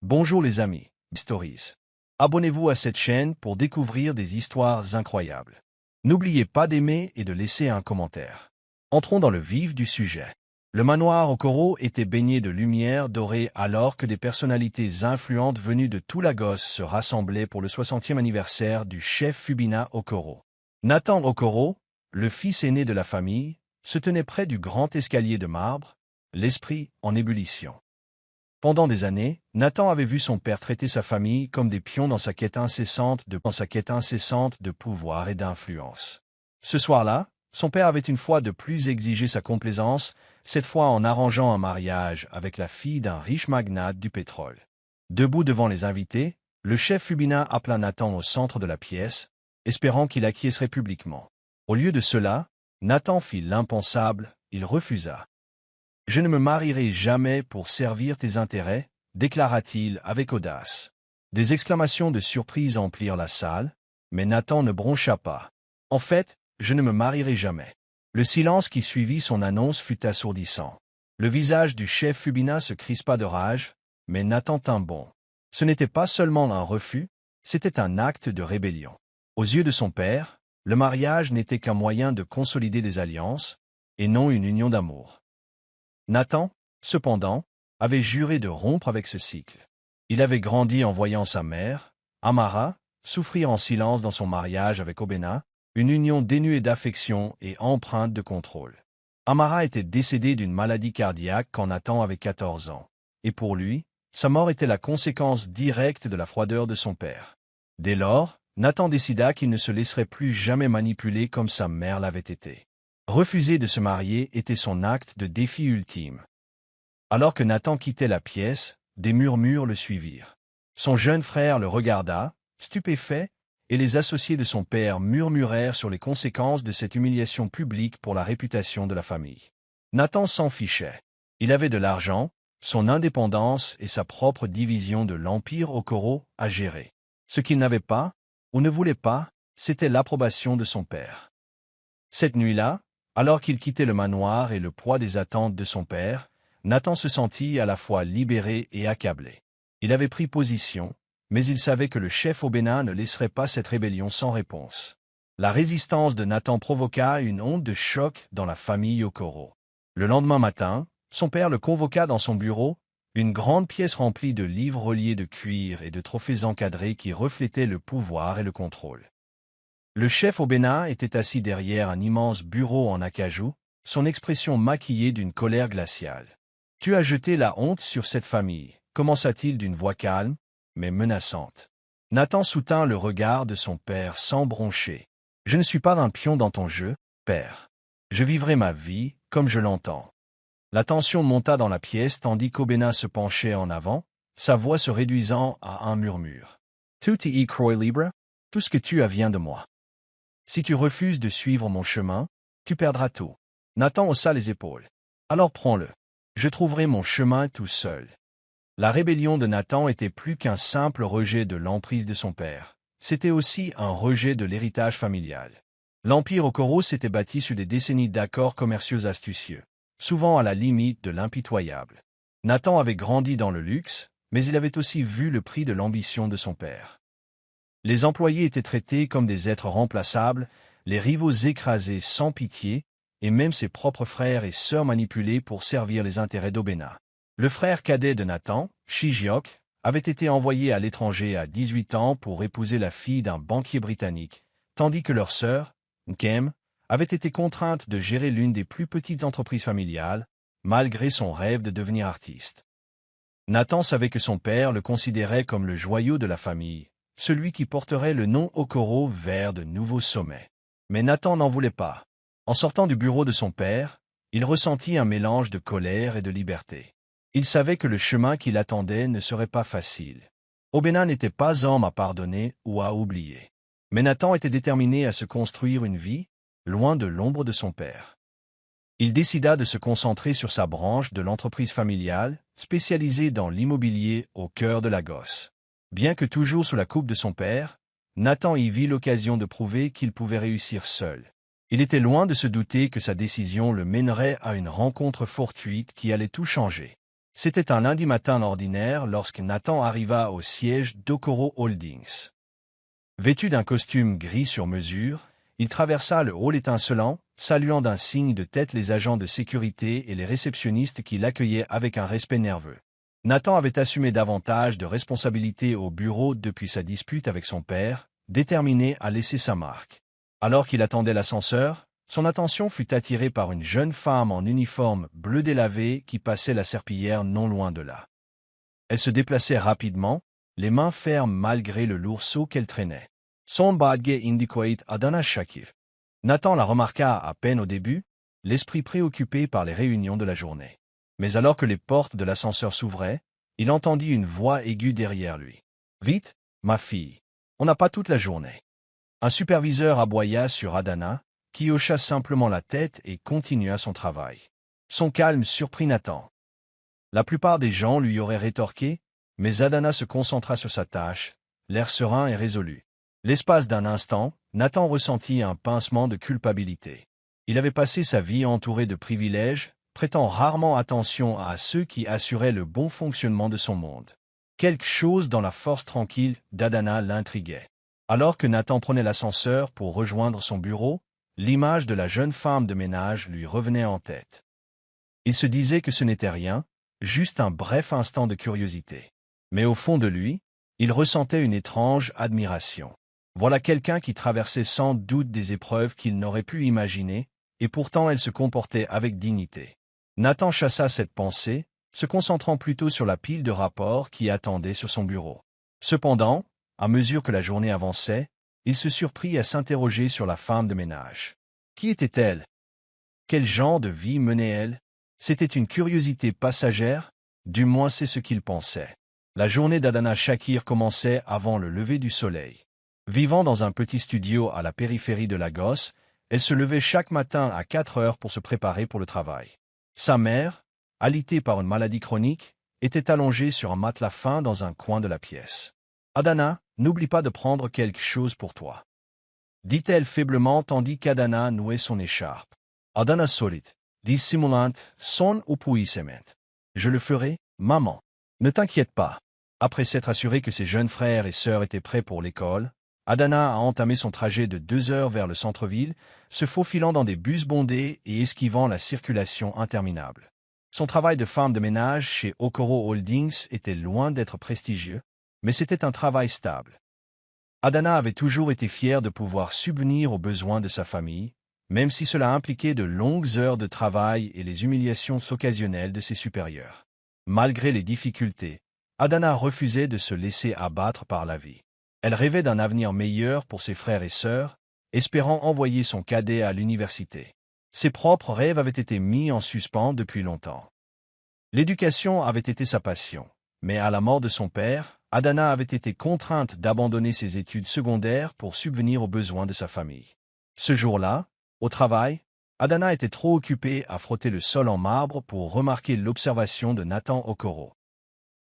Bonjour les amis, Stories. Abonnez-vous à cette chaîne pour découvrir des histoires incroyables. N'oubliez pas d'aimer et de laisser un commentaire. Entrons dans le vif du sujet. Le manoir Okoro était baigné de lumière dorée alors que des personnalités influentes venues de tout Lagos se rassemblaient pour le 60e anniversaire du chef Fubina Okoro. Nathan Okoro, le fils aîné de la famille, se tenait près du grand escalier de marbre, l'esprit en ébullition. Pendant des années, Nathan avait vu son père traiter sa famille comme des pions dans sa quête incessante de pouvoir et d'influence. Ce soir-là, son père avait une fois de plus exigé sa complaisance, cette fois en arrangeant un mariage avec la fille d'un riche magnate du pétrole. Debout devant les invités, le chef Fubina appela Nathan au centre de la pièce, espérant qu'il acquiescerait publiquement. Au lieu de cela, Nathan fit l'impensable, il refusa. « Je ne me marierai jamais pour servir tes intérêts, déclara-t-il avec audace. Des exclamations de surprise emplirent la salle, mais Nathan ne broncha pas. « En fait, je ne me marierai jamais. » Le silence qui suivit son annonce fut assourdissant. Le visage du chef Fubina se crispa de rage, mais Nathan tint bon. Ce n'était pas seulement un refus, c'était un acte de rébellion. Aux yeux de son père, le mariage n'était qu'un moyen de consolider des alliances, et non une union d'amour. Nathan, cependant, avait juré de rompre avec ce cycle. Il avait grandi en voyant sa mère, Amara, souffrir en silence dans son mariage avec Obena, une union dénuée d'affection et empreinte de contrôle. Amara était décédée d'une maladie cardiaque quand Nathan avait 14 ans, et pour lui, sa mort était la conséquence directe de la froideur de son père. Dès lors, Nathan décida qu'il ne se laisserait plus jamais manipuler comme sa mère l'avait été. Refuser de se marier était son acte de défi ultime. Alors que Nathan quittait la pièce, des murmures le suivirent. Son jeune frère le regarda, stupéfait, et les associés de son père murmurèrent sur les conséquences de cette humiliation publique pour la réputation de la famille. Nathan s'en fichait. Il avait de l'argent, son indépendance et sa propre division de l'Empire Okoro à gérer. Ce qu'il n'avait pas, ou ne voulait pas, c'était l'approbation de son père. Cette nuit-là, alors qu'il quittait le manoir et le poids des attentes de son père, Nathan se sentit à la fois libéré et accablé. Il avait pris position, mais il savait que le chef Obena ne laisserait pas cette rébellion sans réponse. La résistance de Nathan provoqua une onde de choc dans la famille Okoro. Le lendemain matin, son père le convoqua dans son bureau, une grande pièce remplie de livres reliés de cuir et de trophées encadrés qui reflétaient le pouvoir et le contrôle. Le chef Obena était assis derrière un immense bureau en acajou, son expression maquillée d'une colère glaciale. « Tu as jeté la honte sur cette famille », commença-t-il d'une voix calme, mais menaçante. Nathan soutint le regard de son père sans broncher. « Je ne suis pas un pion dans ton jeu, père. Je vivrai ma vie comme je l'entends. » La tension monta dans la pièce tandis qu'Obena se penchait en avant, sa voix se réduisant à un murmure. « Tout y croit libre, tout ce que tu as vient de moi. Si tu refuses de suivre mon chemin, tu perdras tout. » Nathan haussa les épaules. « Alors prends-le. Je trouverai mon chemin tout seul. » La rébellion de Nathan était plus qu'un simple rejet de l'emprise de son père. C'était aussi un rejet de l'héritage familial. L'Empire Okoro s'était bâti sur des décennies d'accords commerciaux astucieux, souvent à la limite de l'impitoyable. Nathan avait grandi dans le luxe, mais il avait aussi vu le prix de l'ambition de son père. Les employés étaient traités comme des êtres remplaçables, les rivaux écrasés sans pitié, et même ses propres frères et sœurs manipulés pour servir les intérêts d'Obena. Le frère cadet de Nathan, Shijiok, avait été envoyé à l'étranger à 18 ans pour épouser la fille d'un banquier britannique, tandis que leur sœur, Nkem, avait été contrainte de gérer l'une des plus petites entreprises familiales, malgré son rêve de devenir artiste. Nathan savait que son père le considérait comme le joyau de la famille, celui qui porterait le nom Okoro vers de nouveaux sommets. Mais Nathan n'en voulait pas. En sortant du bureau de son père, il ressentit un mélange de colère et de liberté. Il savait que le chemin qui l'attendait ne serait pas facile. Obena n'était pas homme à pardonner ou à oublier. Mais Nathan était déterminé à se construire une vie, loin de l'ombre de son père. Il décida de se concentrer sur sa branche de l'entreprise familiale, spécialisée dans l'immobilier au cœur de Lagos. Bien que toujours sous la coupe de son père, Nathan y vit l'occasion de prouver qu'il pouvait réussir seul. Il était loin de se douter que sa décision le mènerait à une rencontre fortuite qui allait tout changer. C'était un lundi matin ordinaire lorsque Nathan arriva au siège d'Okoro Holdings. Vêtu d'un costume gris sur mesure, il traversa le hall étincelant, saluant d'un signe de tête les agents de sécurité et les réceptionnistes qui l'accueillaient avec un respect nerveux. Nathan avait assumé davantage de responsabilités au bureau depuis sa dispute avec son père, déterminé à laisser sa marque. Alors qu'il attendait l'ascenseur, son attention fut attirée par une jeune femme en uniforme bleu délavé qui passait la serpillière non loin de là. Elle se déplaçait rapidement, les mains fermes malgré le lourd seau qu'elle traînait. Son badge indiquait Adana Shakir. Nathan la remarqua à peine au début, l'esprit préoccupé par les réunions de la journée. Mais alors que les portes de l'ascenseur s'ouvraient, il entendit une voix aiguë derrière lui. « Vite, ma fille, on n'a pas toute la journée. » Un superviseur aboya sur Adana, qui hocha simplement la tête et continua son travail. Son calme surprit Nathan. La plupart des gens lui auraient rétorqué, mais Adana se concentra sur sa tâche, l'air serein et résolu. L'espace d'un instant, Nathan ressentit un pincement de culpabilité. Il avait passé sa vie entouré de privilèges, prêtant rarement attention à ceux qui assuraient le bon fonctionnement de son monde. Quelque chose dans la force tranquille d'Adana l'intriguait. Alors que Nathan prenait l'ascenseur pour rejoindre son bureau, l'image de la jeune femme de ménage lui revenait en tête. Il se disait que ce n'était rien, juste un bref instant de curiosité. Mais au fond de lui, il ressentait une étrange admiration. Voilà quelqu'un qui traversait sans doute des épreuves qu'il n'aurait pu imaginer, et pourtant elle se comportait avec dignité. Nathan chassa cette pensée, se concentrant plutôt sur la pile de rapports qui attendait sur son bureau. Cependant, à mesure que la journée avançait, il se surprit à s'interroger sur la femme de ménage. Qui était-elle? Quel genre de vie menait-elle? C'était une curiosité passagère, du moins c'est ce qu'il pensait. La journée d'Adana Shakir commençait avant le lever du soleil. Vivant dans un petit studio à la périphérie de Lagos, elle se levait chaque matin à 4 heures pour se préparer pour le travail. Sa mère, alitée par une maladie chronique, était allongée sur un matelas fin dans un coin de la pièce. « Adana, n'oublie pas de prendre quelque chose pour toi. » dit-elle faiblement tandis qu'Adana nouait son écharpe. Adana solit, dissimulante, son oppuissement. « Je le ferai, maman. Ne t'inquiète pas. » Après s'être assuré que ses jeunes frères et sœurs étaient prêts pour l'école, Adana a entamé son trajet de 2 heures vers le centre-ville, se faufilant dans des bus bondés et esquivant la circulation interminable. Son travail de femme de ménage chez Okoro Holdings était loin d'être prestigieux, mais c'était un travail stable. Adana avait toujours été fière de pouvoir subvenir aux besoins de sa famille, même si cela impliquait de longues heures de travail et les humiliations occasionnelles de ses supérieurs. Malgré les difficultés, Adana refusait de se laisser abattre par la vie. Elle rêvait d'un avenir meilleur pour ses frères et sœurs, espérant envoyer son cadet à l'université. Ses propres rêves avaient été mis en suspens depuis longtemps. L'éducation avait été sa passion, mais à la mort de son père, Adana avait été contrainte d'abandonner ses études secondaires pour subvenir aux besoins de sa famille. Ce jour-là, au travail, Adana était trop occupée à frotter le sol en marbre pour remarquer l'observation de Nathan Okoro.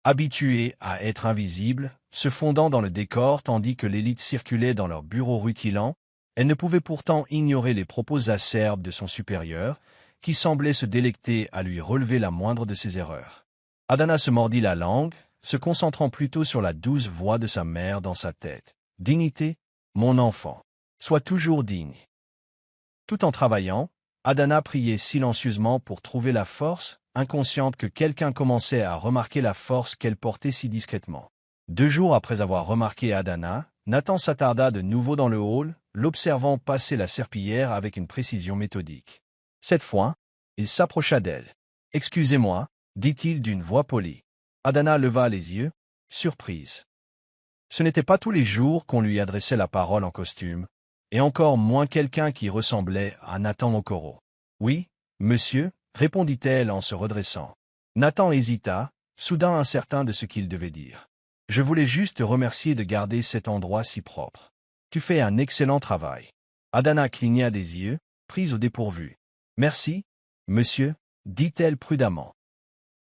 Habituée à être invisible, se fondant dans le décor tandis que l'élite circulait dans leur bureau rutilant, elle ne pouvait pourtant ignorer les propos acerbes de son supérieur, qui semblait se délecter à lui relever la moindre de ses erreurs. Adana se mordit la langue, se concentrant plutôt sur la douce voix de sa mère dans sa tête. « Dignité, mon enfant. Sois toujours digne. » Tout en travaillant, Adana priait silencieusement pour trouver la force, inconsciente que quelqu'un commençait à remarquer la force qu'elle portait si discrètement. 2 jours après avoir remarqué Adana, Nathan s'attarda de nouveau dans le hall, l'observant passer la serpillière avec une précision méthodique. Cette fois, il s'approcha d'elle. « Excusez-moi, » dit-il d'une voix polie. Adana leva les yeux, surprise. Ce n'était pas tous les jours qu'on lui adressait la parole en costume, et encore moins quelqu'un qui ressemblait à Nathan Okoro. « Oui, monsieur » répondit-elle en se redressant. Nathan hésita, soudain incertain de ce qu'il devait dire. « Je voulais juste te remercier de garder cet endroit si propre. Tu fais un excellent travail. » Adana cligna des yeux, prise au dépourvu. « Merci, monsieur, » dit-elle prudemment.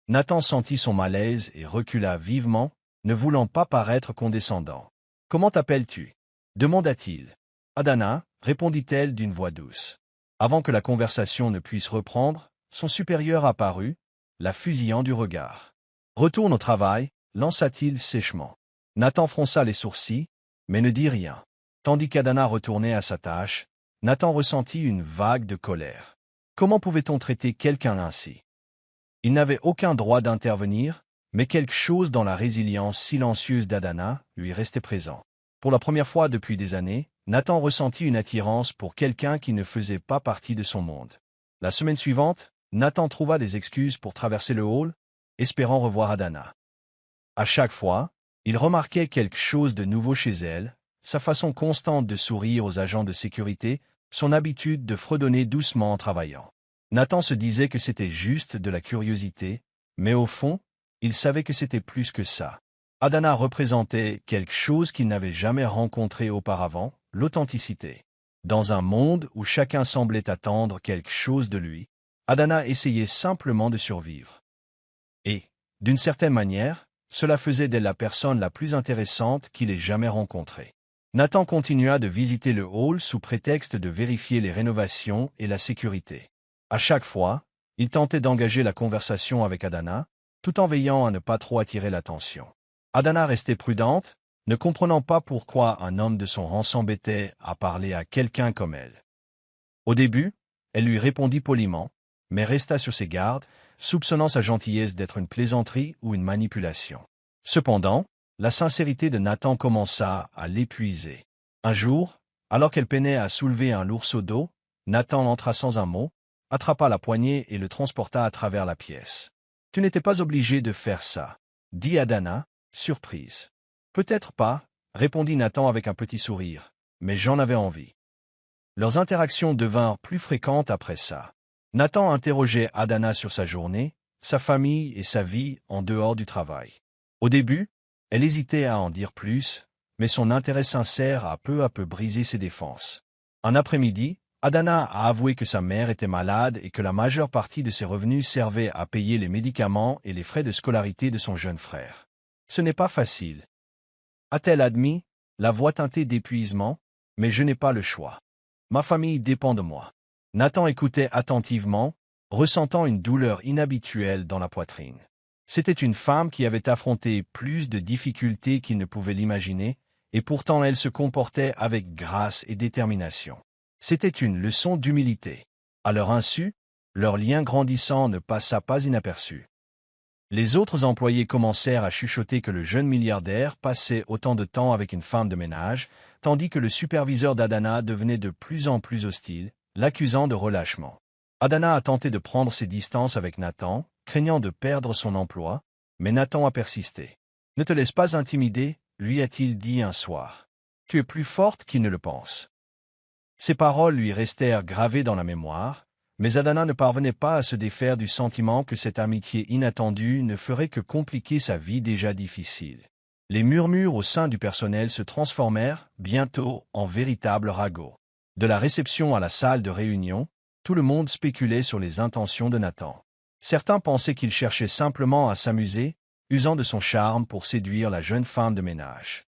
Nathan sentit son malaise et recula vivement, ne voulant pas paraître condescendant. « Comment t'appelles-tu » demanda-t-il. « Adana » répondit-elle d'une voix douce. Avant que la conversation ne puisse reprendre, son supérieur apparut, la fusillant du regard. « Retourne au travail » lança-t-il sèchement. Nathan fronça les sourcils, mais ne dit rien. Tandis qu'Adana retournait à sa tâche, Nathan ressentit une vague de colère. Comment pouvait-on traiter quelqu'un ainsi? Il n'avait aucun droit d'intervenir, mais quelque chose dans la résilience silencieuse d'Adana lui restait présent. Pour la première fois depuis des années, Nathan ressentit une attirance pour quelqu'un qui ne faisait pas partie de son monde. La semaine suivante, Nathan trouva des excuses pour traverser le hall, espérant revoir Adana. À chaque fois, il remarquait quelque chose de nouveau chez elle, sa façon constante de sourire aux agents de sécurité, son habitude de fredonner doucement en travaillant. Nathan se disait que c'était juste de la curiosité, mais au fond, il savait que c'était plus que ça. Adana représentait quelque chose qu'il n'avait jamais rencontré auparavant, l'authenticité. Dans un monde où chacun semblait attendre quelque chose de lui, Adana essayait simplement de survivre. Et, d'une certaine manière, cela faisait d'elle la personne la plus intéressante qu'il ait jamais rencontrée. Nathan continua de visiter le hall sous prétexte de vérifier les rénovations et la sécurité. À chaque fois, il tentait d'engager la conversation avec Adana, tout en veillant à ne pas trop attirer l'attention. Adana restait prudente, ne comprenant pas pourquoi un homme de son rang s'embêtait à parler à quelqu'un comme elle. Au début, elle lui répondit poliment, mais resta sur ses gardes, soupçonnant sa gentillesse d'être une plaisanterie ou une manipulation. Cependant, la sincérité de Nathan commença à l'épuiser. Un jour, alors qu'elle peinait à soulever un lourd seau d'eau, Nathan entra sans un mot, attrapa la poignée et le transporta à travers la pièce. « Tu n'étais pas obligé de faire ça, » dit Adana, surprise. « Peut-être pas, » répondit Nathan avec un petit sourire, « mais j'en avais envie. » Leurs interactions devinrent plus fréquentes après ça. Nathan interrogeait Adana sur sa journée, sa famille et sa vie en dehors du travail. Au début, elle hésitait à en dire plus, mais son intérêt sincère a peu à peu brisé ses défenses. Un après-midi, Adana a avoué que sa mère était malade et que la majeure partie de ses revenus servait à payer les médicaments et les frais de scolarité de son jeune frère. « Ce n'est pas facile, » a-t-elle admis, la voix teintée d'épuisement, « mais je n'ai pas le choix. Ma famille dépend de moi. » Nathan écoutait attentivement, ressentant une douleur inhabituelle dans la poitrine. C'était une femme qui avait affronté plus de difficultés qu'il ne pouvait l'imaginer, et pourtant elle se comportait avec grâce et détermination. C'était une leçon d'humilité. À leur insu, leur lien grandissant ne passa pas inaperçu. Les autres employés commencèrent à chuchoter que le jeune milliardaire passait autant de temps avec une femme de ménage, tandis que le superviseur d'Adana devenait de plus en plus hostile, l'accusant de relâchement. Adana a tenté de prendre ses distances avec Nathan, craignant de perdre son emploi, mais Nathan a persisté. « Ne te laisse pas intimider, » lui a-t-il dit un soir. « Tu es plus forte qu'il ne le pense. » Ces paroles lui restèrent gravées dans la mémoire, mais Adana ne parvenait pas à se défaire du sentiment que cette amitié inattendue ne ferait que compliquer sa vie déjà difficile. Les murmures au sein du personnel se transformèrent, bientôt, en véritables ragots. De la réception à la salle de réunion, tout le monde spéculait sur les intentions de Nathan. Certains pensaient qu'il cherchait simplement à s'amuser, usant de son charme pour séduire la jeune femme de ménage.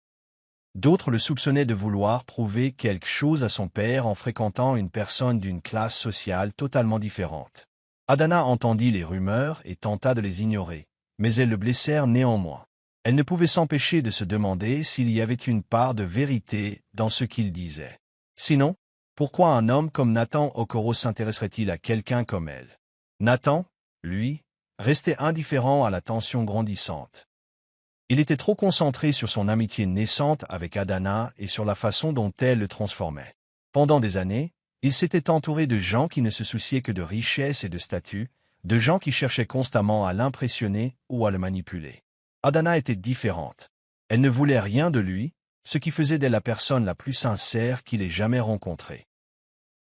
D'autres le soupçonnaient de vouloir prouver quelque chose à son père en fréquentant une personne d'une classe sociale totalement différente. Adana entendit les rumeurs et tenta de les ignorer, mais elles le blessèrent néanmoins. Elle ne pouvait s'empêcher de se demander s'il y avait une part de vérité dans ce qu'il disait. Sinon, pourquoi un homme comme Nathan Okoro s'intéresserait-il à quelqu'un comme elle? Nathan, lui, restait indifférent à la tension grandissante. Il était trop concentré sur son amitié naissante avec Adana et sur la façon dont elle le transformait. Pendant des années, il s'était entouré de gens qui ne se souciaient que de richesse et de statut, de gens qui cherchaient constamment à l'impressionner ou à le manipuler. Adana était différente. Elle ne voulait rien de lui, ce qui faisait d'elle la personne la plus sincère qu'il ait jamais rencontrée.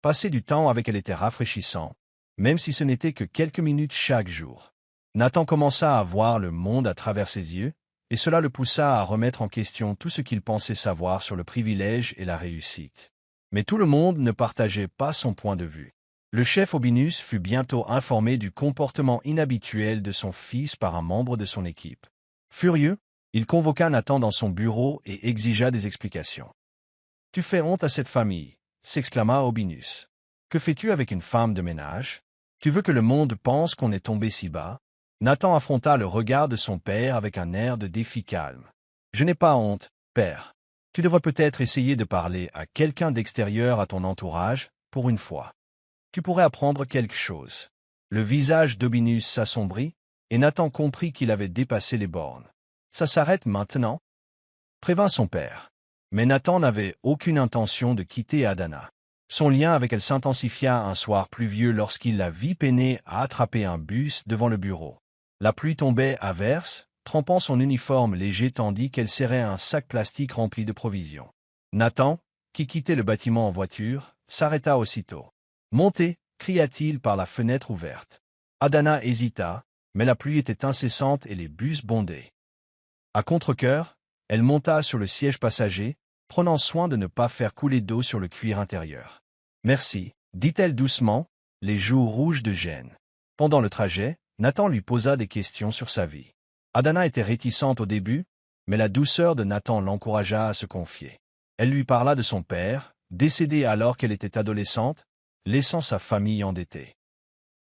Passer du temps avec elle était rafraîchissant, même si ce n'était que quelques minutes chaque jour. Nathan commença à voir le monde à travers ses yeux, et cela le poussa à remettre en question tout ce qu'il pensait savoir sur le privilège et la réussite. Mais tout le monde ne partageait pas son point de vue. Le chef Obinus fut bientôt informé du comportement inhabituel de son fils par un membre de son équipe. Furieux, il convoqua Nathan dans son bureau et exigea des explications. « Tu fais honte à cette famille » s'exclama Obinus. « Que fais-tu avec une femme de ménage? Tu veux que le monde pense qu'on est tombé si bas? » Nathan affronta le regard de son père avec un air de défi calme. « Je n'ai pas honte, père. Tu devrais peut-être essayer de parler à quelqu'un d'extérieur à ton entourage, pour une fois. Tu pourrais apprendre quelque chose. » Le visage d'Aubinus s'assombrit, et Nathan comprit qu'il avait dépassé les bornes. « Ça s'arrête maintenant ?» prévint son père. Mais Nathan n'avait aucune intention de quitter Adana. Son lien avec elle s'intensifia un soir pluvieux lorsqu'il la vit peiner à attraper un bus devant le bureau. La pluie tombait à verse, trempant son uniforme léger tandis qu'elle serrait un sac plastique rempli de provisions. Nathan, qui quittait le bâtiment en voiture, s'arrêta aussitôt. « Montez !» cria-t-il par la fenêtre ouverte. Adana hésita, mais la pluie était incessante et les bus bondaient. À contre-cœur, elle monta sur le siège passager, prenant soin de ne pas faire couler d'eau sur le cuir intérieur. « Merci », dit-elle doucement, les joues rouges de gêne. Pendant le trajet, Nathan lui posa des questions sur sa vie. Adana était réticente au début, mais la douceur de Nathan l'encouragea à se confier. Elle lui parla de son père, décédé alors qu'elle était adolescente, laissant sa famille endettée.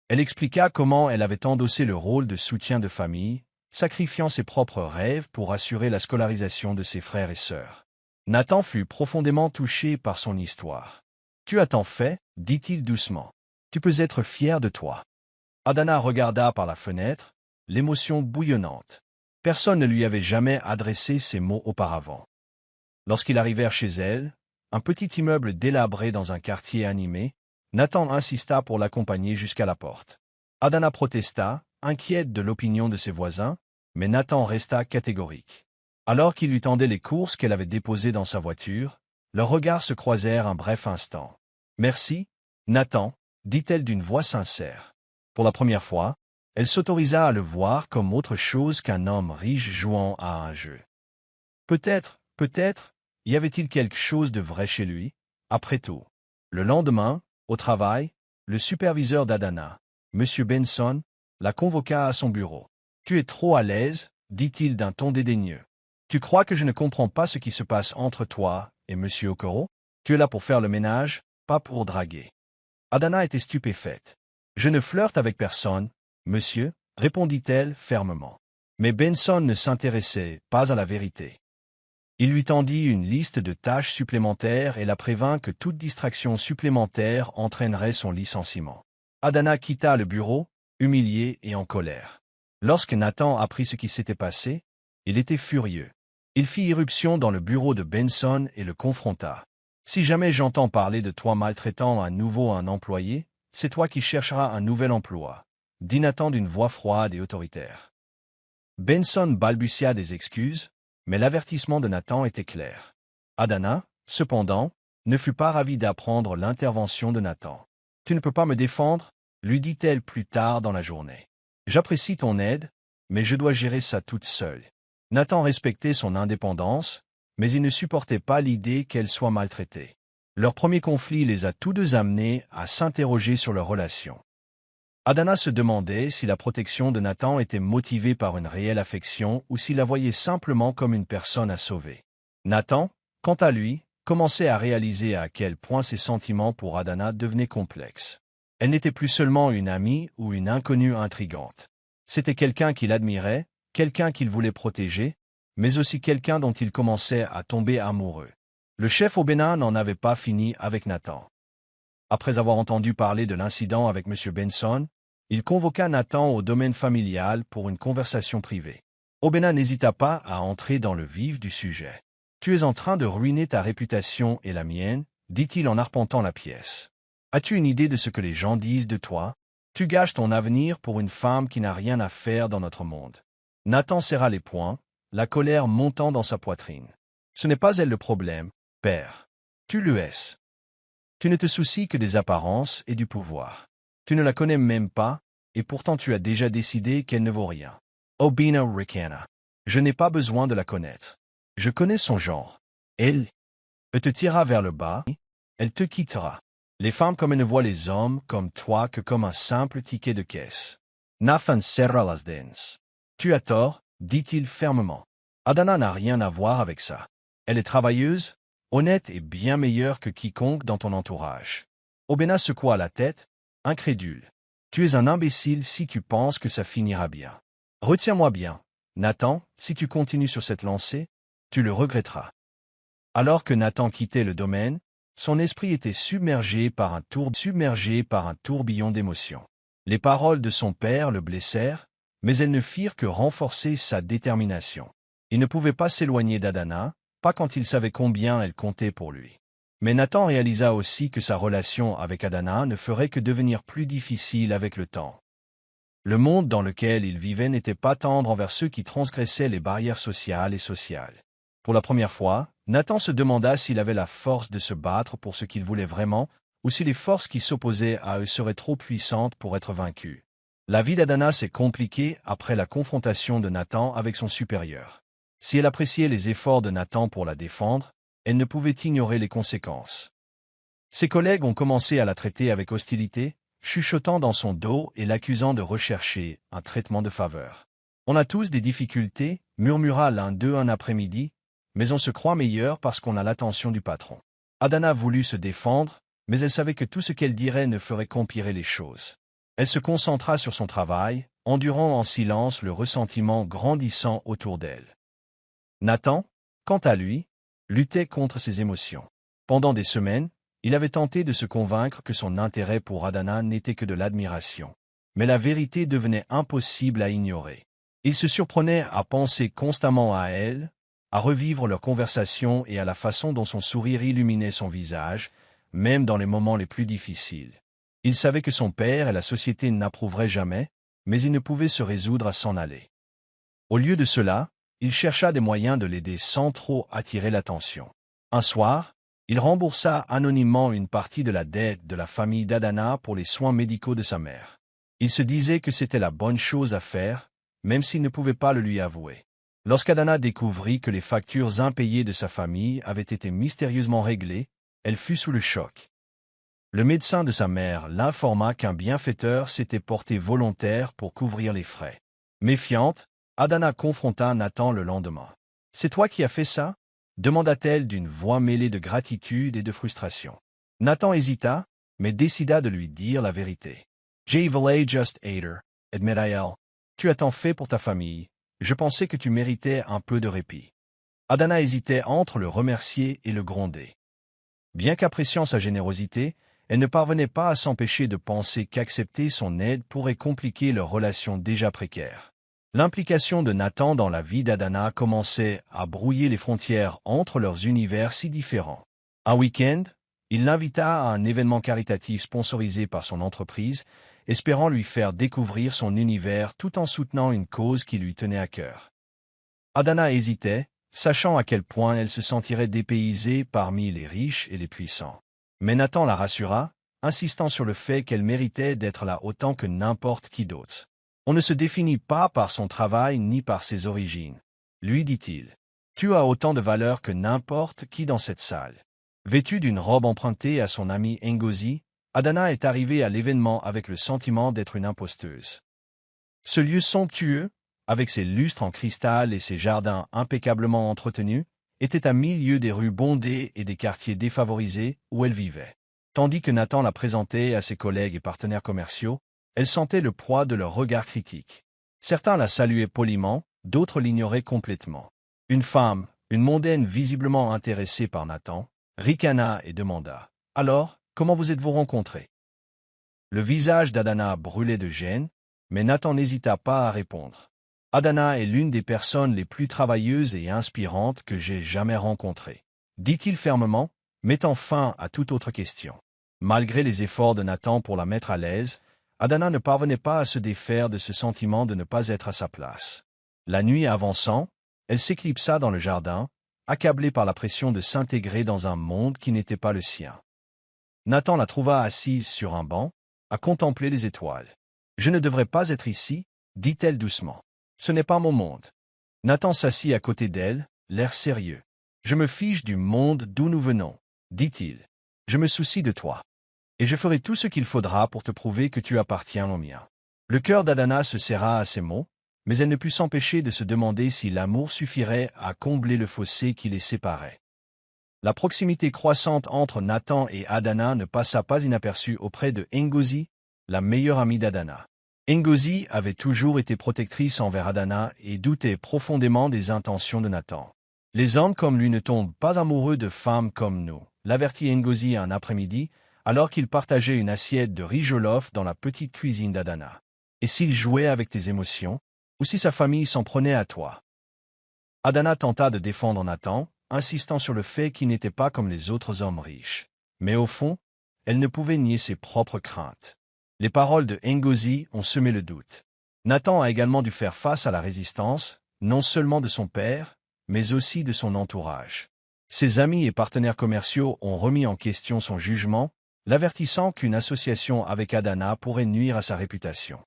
Elle expliqua comment elle avait endossé le rôle de soutien de famille, sacrifiant ses propres rêves pour assurer la scolarisation de ses frères et sœurs. Nathan fut profondément touché par son histoire. « Tu as tant fait, » dit-il doucement. « Tu peux être fier de toi. » Adana regarda par la fenêtre, l'émotion bouillonnante. Personne ne lui avait jamais adressé ces mots auparavant. Lorsqu'ils arrivèrent chez elle, un petit immeuble délabré dans un quartier animé, Nathan insista pour l'accompagner jusqu'à la porte. Adana protesta, inquiète de l'opinion de ses voisins, mais Nathan resta catégorique. Alors qu'il lui tendait les courses qu'elle avait déposées dans sa voiture, leurs regards se croisèrent un bref instant. « Merci, Nathan », dit-elle d'une voix sincère. Pour la première fois, elle s'autorisa à le voir comme autre chose qu'un homme riche jouant à un jeu. Peut-être, y avait-il quelque chose de vrai chez lui, après tout. Le lendemain, au travail, le superviseur d'Adana, M. Benson, la convoqua à son bureau. « Tu es trop à l'aise, » dit-il d'un ton dédaigneux. « Tu crois que je ne comprends pas ce qui se passe entre toi et M. Okoro? Tu es là pour faire le ménage, pas pour draguer. » Adana était stupéfaite. « Je ne flirte avec personne, monsieur, » répondit-elle fermement. Mais Benson ne s'intéressait pas à la vérité. Il lui tendit une liste de tâches supplémentaires et la prévint que toute distraction supplémentaire entraînerait son licenciement. Adana quitta le bureau, humilié et en colère. Lorsque Nathan apprit ce qui s'était passé, il était furieux. Il fit irruption dans le bureau de Benson et le confronta. « Si jamais j'entends parler de toi maltraitant à nouveau un employé, c'est toi qui chercheras un nouvel emploi, » dit Nathan d'une voix froide et autoritaire. Benson balbutia des excuses, mais l'avertissement de Nathan était clair. Adana, cependant, ne fut pas ravie d'apprendre l'intervention de Nathan. « Tu ne peux pas me défendre ?» lui dit-elle plus tard dans la journée. « J'apprécie ton aide, mais je dois gérer ça toute seule. » Nathan respectait son indépendance, mais il ne supportait pas l'idée qu'elle soit maltraitée. Leur premier conflit les a tous deux amenés à s'interroger sur leur relation. Adana se demandait si la protection de Nathan était motivée par une réelle affection ou s'il la voyait simplement comme une personne à sauver. Nathan, quant à lui, commençait à réaliser à quel point ses sentiments pour Adana devenaient complexes. Elle n'était plus seulement une amie ou une inconnue intrigante. C'était quelqu'un qu'il admirait, quelqu'un qu'il voulait protéger, mais aussi quelqu'un dont il commençait à tomber amoureux. Le chef Obena n'en avait pas fini avec Nathan. Après avoir entendu parler de l'incident avec M. Benson, il convoqua Nathan au domaine familial pour une conversation privée. Obena n'hésita pas à entrer dans le vif du sujet. « Tu es en train de ruiner ta réputation et la mienne, » dit-il en arpentant la pièce. « As-tu une idée de ce que les gens disent de toi? Tu gâches ton avenir pour une femme qui n'a rien à faire dans notre monde. » Nathan serra les poings, la colère montant dans sa poitrine. « Ce n'est pas elle le problème, père. Tu le es. Tu ne te soucies que des apparences et du pouvoir. Tu ne la connais même pas, et pourtant tu as déjà décidé qu'elle ne vaut rien. Obina Ricana. Je n'ai pas besoin de la connaître. Je connais son genre. Elle te tirera vers le bas, elle te quittera. Les femmes comme elles ne voient les hommes comme toi que comme un simple ticket de caisse. Nathan serra las dents. Tu as tort, dit-il fermement. Adana n'a rien à voir avec ça. Elle est travailleuse, honnête et bien meilleure que quiconque dans ton entourage. Obena secoua la tête, incrédule. Tu es un imbécile si tu penses que ça finira bien. Retiens-moi bien, Nathan, si tu continues sur cette lancée, tu le regretteras. Alors que Nathan quittait le domaine, son esprit était submergé par un tourbillon d'émotions. Les paroles de son père le blessèrent, mais elles ne firent que renforcer sa détermination. Il ne pouvait pas s'éloigner d'Adana, pas quand il savait combien elle comptait pour lui. Mais Nathan réalisa aussi que sa relation avec Adana ne ferait que devenir plus difficile avec le temps. Le monde dans lequel il vivait n'était pas tendre envers ceux qui transgressaient les barrières sociales et sociales. Pour la première fois, Nathan se demanda s'il avait la force de se battre pour ce qu'il voulait vraiment, ou si les forces qui s'opposaient à eux seraient trop puissantes pour être vaincues. La vie d'Adana s'est compliquée après la confrontation de Nathan avec son supérieur. Si elle appréciait les efforts de Nathan pour la défendre, elle ne pouvait ignorer les conséquences. Ses collègues ont commencé à la traiter avec hostilité, chuchotant dans son dos et l'accusant de rechercher un traitement de faveur. « On a tous des difficultés », murmura l'un d'eux un après-midi, mais on se croit meilleur parce qu'on a l'attention du patron. Adana voulut se défendre, mais elle savait que tout ce qu'elle dirait ne ferait qu'empirer les choses. Elle se concentra sur son travail, endurant en silence le ressentiment grandissant autour d'elle. Nathan, quant à lui, luttait contre ses émotions. Pendant des semaines, il avait tenté de se convaincre que son intérêt pour Adana n'était que de l'admiration. Mais la vérité devenait impossible à ignorer. Il se surprenait à penser constamment à elle, à revivre leur conversation et à la façon dont son sourire illuminait son visage, même dans les moments les plus difficiles. Il savait que son père et la société n'approuveraient jamais, mais il ne pouvait se résoudre à s'en aller. Au lieu de cela, il chercha des moyens de l'aider sans trop attirer l'attention. Un soir, il remboursa anonymement une partie de la dette de la famille d'Adana pour les soins médicaux de sa mère. Il se disait que c'était la bonne chose à faire, même s'il ne pouvait pas le lui avouer. Lorsqu'Adana découvrit que les factures impayées de sa famille avaient été mystérieusement réglées, elle fut sous le choc. Le médecin de sa mère l'informa qu'un bienfaiteur s'était porté volontaire pour couvrir les frais. Méfiante, Adana confronta Nathan le lendemain. « C'est toi qui as fait ça ?» demanda-t-elle d'une voix mêlée de gratitude et de frustration. Nathan hésita, mais décida de lui dire la vérité. « J'ai volé just Ader, admit-il. Tu as tant fait pour ta famille. Je pensais que tu méritais un peu de répit. » Adana hésitait entre le remercier et le gronder. Bien qu'appréciant sa générosité, elle ne parvenait pas à s'empêcher de penser qu'accepter son aide pourrait compliquer leur relation déjà précaire. L'implication de Nathan dans la vie d'Adana commençait à brouiller les frontières entre leurs univers si différents. Un week-end, il l'invita à un événement caritatif sponsorisé par son entreprise, espérant lui faire découvrir son univers tout en soutenant une cause qui lui tenait à cœur. Adana hésitait, sachant à quel point elle se sentirait dépaysée parmi les riches et les puissants. Mais Nathan la rassura, insistant sur le fait qu'elle méritait d'être là autant que n'importe qui d'autre. « On ne se définit pas par son travail ni par ses origines, » lui dit-il. « Tu as autant de valeur que n'importe qui dans cette salle. » Vêtue d'une robe empruntée à son ami Ngozi, Adana est arrivée à l'événement avec le sentiment d'être une imposteuse. Ce lieu somptueux, avec ses lustres en cristal et ses jardins impeccablement entretenus, était à milieu des rues bondées et des quartiers défavorisés où elle vivait. Tandis que Nathan la présentait à ses collègues et partenaires commerciaux, elle sentait le poids de leurs regards critiques. Certains la saluaient poliment, d'autres l'ignoraient complètement. Une femme, une mondaine visiblement intéressée par Nathan, ricana et demanda « Alors, comment vous êtes-vous rencontrés ?» Le visage d'Adana brûlait de gêne, mais Nathan n'hésita pas à répondre. « Adana est l'une des personnes les plus travailleuses et inspirantes que j'ai jamais rencontrées, » dit-il fermement, mettant fin à toute autre question. Malgré les efforts de Nathan pour la mettre à l'aise, Adana ne parvenait pas à se défaire de ce sentiment de ne pas être à sa place. La nuit avançant, elle s'éclipsa dans le jardin, accablée par la pression de s'intégrer dans un monde qui n'était pas le sien. Nathan la trouva assise sur un banc, à contempler les étoiles. « Je ne devrais pas être ici, » dit-elle doucement. « Ce n'est pas mon monde. » Nathan s'assit à côté d'elle, l'air sérieux. « Je me fiche du monde d'où nous venons, » dit-il. « Je me soucie de toi. Et je ferai tout ce qu'il faudra pour te prouver que tu appartiens au mien. » Le cœur d'Adana se serra à ces mots, mais elle ne put s'empêcher de se demander si l'amour suffirait à combler le fossé qui les séparait. La proximité croissante entre Nathan et Adana ne passa pas inaperçue auprès de Ngozi, la meilleure amie d'Adana. Ngozi avait toujours été protectrice envers Adana et doutait profondément des intentions de Nathan. Les hommes comme lui ne tombent pas amoureux de femmes comme nous, l'avertit Ngozi un après-midi, alors qu'il partageait une assiette de riz jollof dans la petite cuisine d'Adana. Et s'il jouait avec tes émotions, ou si sa famille s'en prenait à toi? Adana tenta de défendre Nathan, insistant sur le fait qu'il n'était pas comme les autres hommes riches. Mais au fond, elle ne pouvait nier ses propres craintes. Les paroles de Ngozi ont semé le doute. Nathan a également dû faire face à la résistance, non seulement de son père, mais aussi de son entourage. Ses amis et partenaires commerciaux ont remis en question son jugement, l'avertissant qu'une association avec Adana pourrait nuire à sa réputation.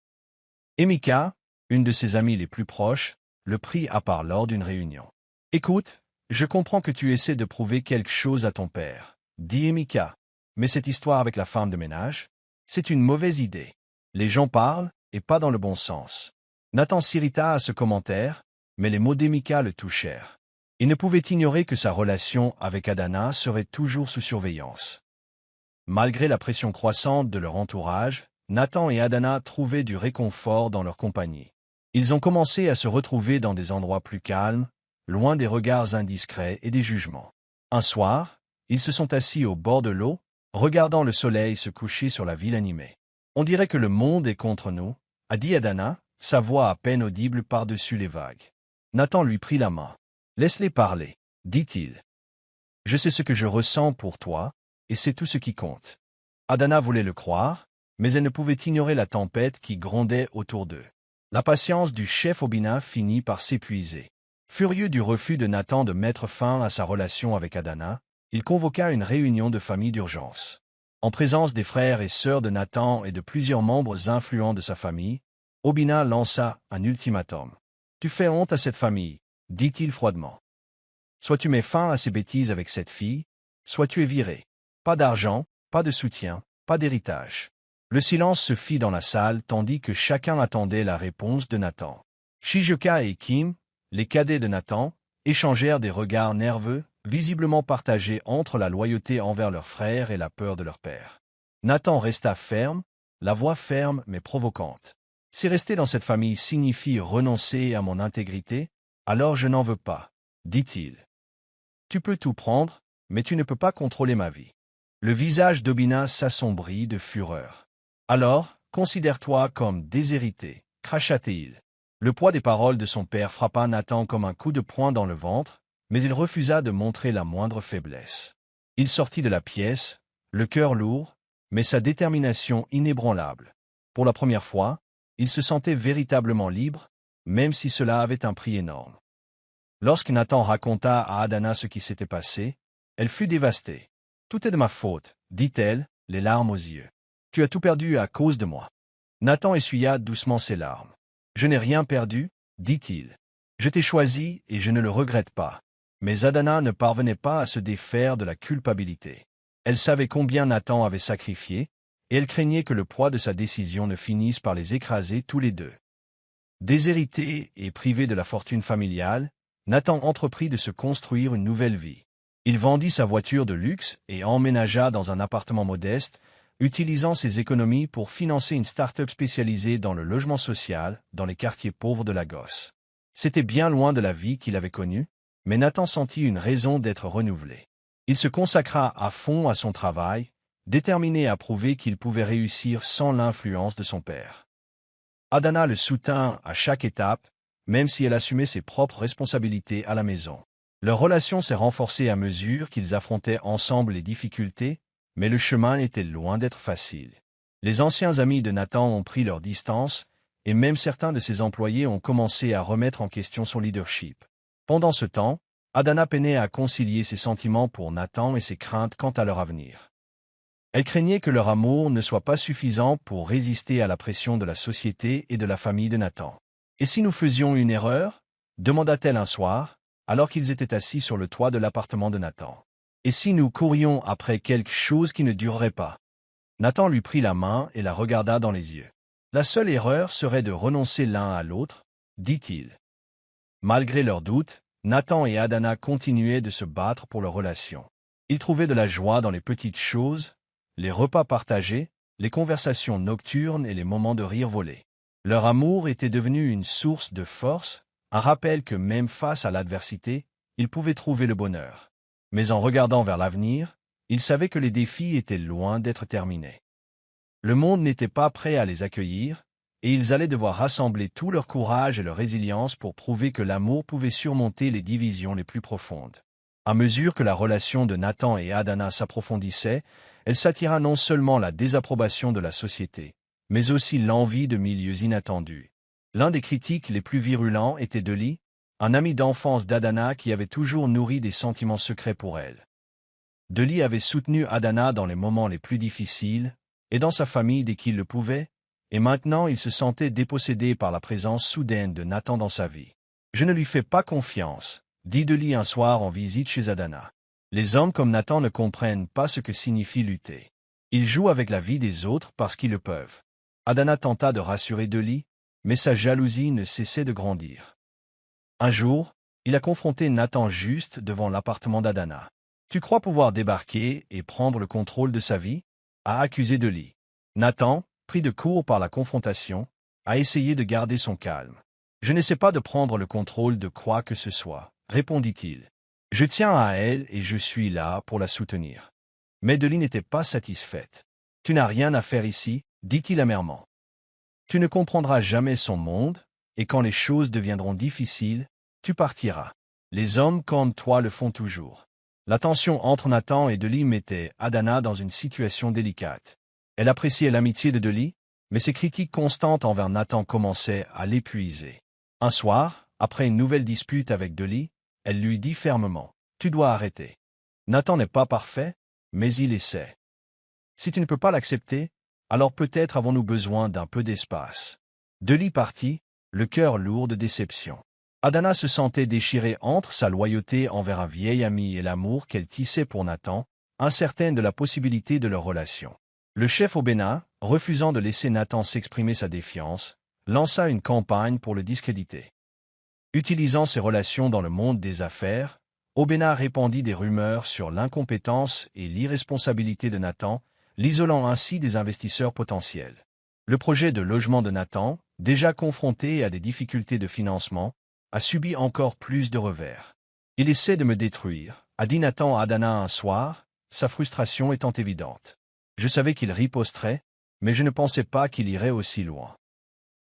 Emika, une de ses amies les plus proches, le prit à part lors d'une réunion. « Écoute, je comprends que tu essaies de prouver quelque chose à ton père, » dit Emika. « Mais cette histoire avec la femme de ménage, c'est une mauvaise idée. Les gens parlent, et pas dans le bon sens. » Nathan s'irrita à ce commentaire, mais les mots d'Emika le touchèrent. Il ne pouvait ignorer que sa relation avec Adana serait toujours sous surveillance. Malgré la pression croissante de leur entourage, Nathan et Adana trouvaient du réconfort dans leur compagnie. Ils ont commencé à se retrouver dans des endroits plus calmes, loin des regards indiscrets et des jugements. Un soir, ils se sont assis au bord de l'eau, regardant le soleil se coucher sur la ville animée. « On dirait que le monde est contre nous », a dit Adana, sa voix à peine audible par-dessus les vagues. Nathan lui prit la main. « Laisse-les parler, » dit-il. « Je sais ce que je ressens pour toi, et c'est tout ce qui compte. » Adana voulait le croire, mais elle ne pouvait ignorer la tempête qui grondait autour d'eux. La patience du chef Obina finit par s'épuiser. Furieux du refus de Nathan de mettre fin à sa relation avec Adana, il convoqua une réunion de famille d'urgence. En présence des frères et sœurs de Nathan et de plusieurs membres influents de sa famille, Obina lança un ultimatum. « Tu fais honte à cette famille, » dit-il froidement. « Soit tu mets fin à ces bêtises avec cette fille, soit tu es viré. Pas d'argent, pas de soutien, pas d'héritage. » Le silence se fit dans la salle tandis que chacun attendait la réponse de Nathan. Shizuka et Kim, les cadets de Nathan, échangèrent des regards nerveux, visiblement partagés entre la loyauté envers leur frère et la peur de leur père. Nathan resta ferme, la voix ferme mais provocante. « Si rester dans cette famille signifie renoncer à mon intégrité, alors je n'en veux pas, » dit-il. « Tu peux tout prendre, mais tu ne peux pas contrôler ma vie. » Le visage d'Obina s'assombrit de fureur. « Alors, considère-toi comme déshérité, » cracha-t-il. Le poids des paroles de son père frappa Nathan comme un coup de poing dans le ventre, mais il refusa de montrer la moindre faiblesse. Il sortit de la pièce, le cœur lourd, mais sa détermination inébranlable. Pour la première fois, il se sentait véritablement libre, même si cela avait un prix énorme. Lorsque Nathan raconta à Adana ce qui s'était passé, elle fut dévastée. « Tout est de ma faute, » dit-elle, les larmes aux yeux. « Tu as tout perdu à cause de moi. » Nathan essuya doucement ses larmes. « Je n'ai rien perdu, » dit-il. « Je t'ai choisi et je ne le regrette pas. » Mais Adana ne parvenait pas à se défaire de la culpabilité. Elle savait combien Nathan avait sacrifié, et elle craignait que le poids de sa décision ne finisse par les écraser tous les deux. Déshérité et privé de la fortune familiale, Nathan entreprit de se construire une nouvelle vie. Il vendit sa voiture de luxe et emménagea dans un appartement modeste, utilisant ses économies pour financer une start-up spécialisée dans le logement social dans les quartiers pauvres de Lagos. C'était bien loin de la vie qu'il avait connue, mais Nathan sentit une raison d'être renouvelé. Il se consacra à fond à son travail, déterminé à prouver qu'il pouvait réussir sans l'influence de son père. Adana le soutint à chaque étape, même si elle assumait ses propres responsabilités à la maison. Leur relation s'est renforcée à mesure qu'ils affrontaient ensemble les difficultés, mais le chemin était loin d'être facile. Les anciens amis de Nathan ont pris leur distance, et même certains de ses employés ont commencé à remettre en question son leadership. Pendant ce temps, Adana peinait à concilier ses sentiments pour Nathan et ses craintes quant à leur avenir. Elle craignait que leur amour ne soit pas suffisant pour résister à la pression de la société et de la famille de Nathan. « Et si nous faisions une erreur ?» demanda-t-elle un soir, alors qu'ils étaient assis sur le toit de l'appartement de Nathan. « Et si nous courions après quelque chose qui ne durerait pas ?» Nathan lui prit la main et la regarda dans les yeux. « La seule erreur serait de renoncer l'un à l'autre, » dit-il. Malgré leurs doutes, Nathan et Adana continuaient de se battre pour leur relation. Ils trouvaient de la joie dans les petites choses, les repas partagés, les conversations nocturnes et les moments de rire volés. Leur amour était devenu une source de force, un rappel que même face à l'adversité, ils pouvaient trouver le bonheur. Mais en regardant vers l'avenir, ils savaient que les défis étaient loin d'être terminés. Le monde n'était pas prêt à les accueillir, et ils allaient devoir rassembler tout leur courage et leur résilience pour prouver que l'amour pouvait surmonter les divisions les plus profondes. À mesure que la relation de Nathan et Adana s'approfondissait, elle s'attira non seulement la désapprobation de la société, mais aussi l'envie de milieux inattendus. L'un des critiques les plus virulents était Deli, un ami d'enfance d'Adana qui avait toujours nourri des sentiments secrets pour elle. Deli avait soutenu Adana dans les moments les plus difficiles, et dans sa famille dès qu'il le pouvait, et maintenant il se sentait dépossédé par la présence soudaine de Nathan dans sa vie. « Je ne lui fais pas confiance », dit Deli un soir en visite chez Adana. Les hommes comme Nathan ne comprennent pas ce que signifie lutter. Ils jouent avec la vie des autres parce qu'ils le peuvent. Adana tenta de rassurer Deli, mais sa jalousie ne cessait de grandir. Un jour, il a confronté Nathan juste devant l'appartement d'Adana. « Tu crois pouvoir débarquer et prendre le contrôle de sa vie ?» a accusé Deli. Nathan, pris de court par la confrontation, a essayé de garder son calme. « Je n'essaie pas de prendre le contrôle de quoi que ce soit, » répondit-il. « Je tiens à elle et je suis là pour la soutenir. » Mais Deli n'était pas satisfaite. « Tu n'as rien à faire ici, » dit-il amèrement. « Tu ne comprendras jamais son monde, et quand les choses deviendront difficiles, tu partiras. Les hommes comme toi le font toujours. » La tension entre Nathan et Deli mettait Adana dans une situation délicate. Elle appréciait l'amitié de Deli, mais ses critiques constantes envers Nathan commençaient à l'épuiser. Un soir, après une nouvelle dispute avec Deli, elle lui dit fermement « Tu dois arrêter. Nathan n'est pas parfait, mais il essaie. Si tu ne peux pas l'accepter, alors peut-être avons-nous besoin d'un peu d'espace. » Deli partit, le cœur lourd de déception. Adana se sentait déchirée entre sa loyauté envers un vieil ami et l'amour qu'elle tissait pour Nathan, incertaine de la possibilité de leur relation. Le chef Obéna, refusant de laisser Nathan s'exprimer sa défiance, lança une campagne pour le discréditer. Utilisant ses relations dans le monde des affaires, Obéna répandit des rumeurs sur l'incompétence et l'irresponsabilité de Nathan, l'isolant ainsi des investisseurs potentiels. Le projet de logement de Nathan, déjà confronté à des difficultés de financement, a subi encore plus de revers. « Il essaie de me détruire », a dit Nathan à Adana un soir, sa frustration étant évidente. Je savais qu'il riposterait, mais je ne pensais pas qu'il irait aussi loin.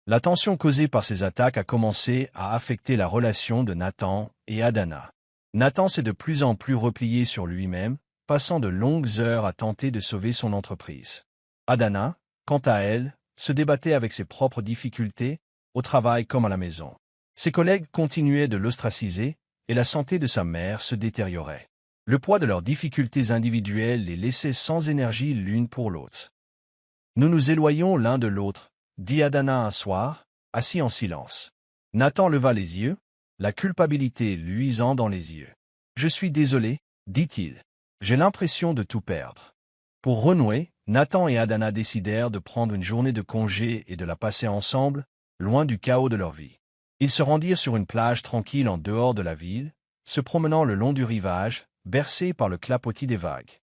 La tension causée par ces attaques a commencé à affecter la relation de Nathan et Adana. Nathan s'est de plus en plus replié sur lui-même, passant de longues heures à tenter de sauver son entreprise. Adana, quant à elle, se débattait avec ses propres difficultés, au travail comme à la maison. Ses collègues continuaient de l'ostraciser, et la santé de sa mère se détériorait. Le poids de leurs difficultés individuelles les laissait sans énergie l'une pour l'autre. « Nous nous éloignons l'un de l'autre, » dit Adana un soir, assis en silence. Nathan leva les yeux, la culpabilité luisant dans les yeux. « Je suis désolé, » dit-il. « J'ai l'impression de tout perdre. » Pour renouer, Nathan et Adana décidèrent de prendre une journée de congé et de la passer ensemble, loin du chaos de leur vie. Ils se rendirent sur une plage tranquille en dehors de la ville, se promenant le long du rivage, bercés par le clapotis des vagues.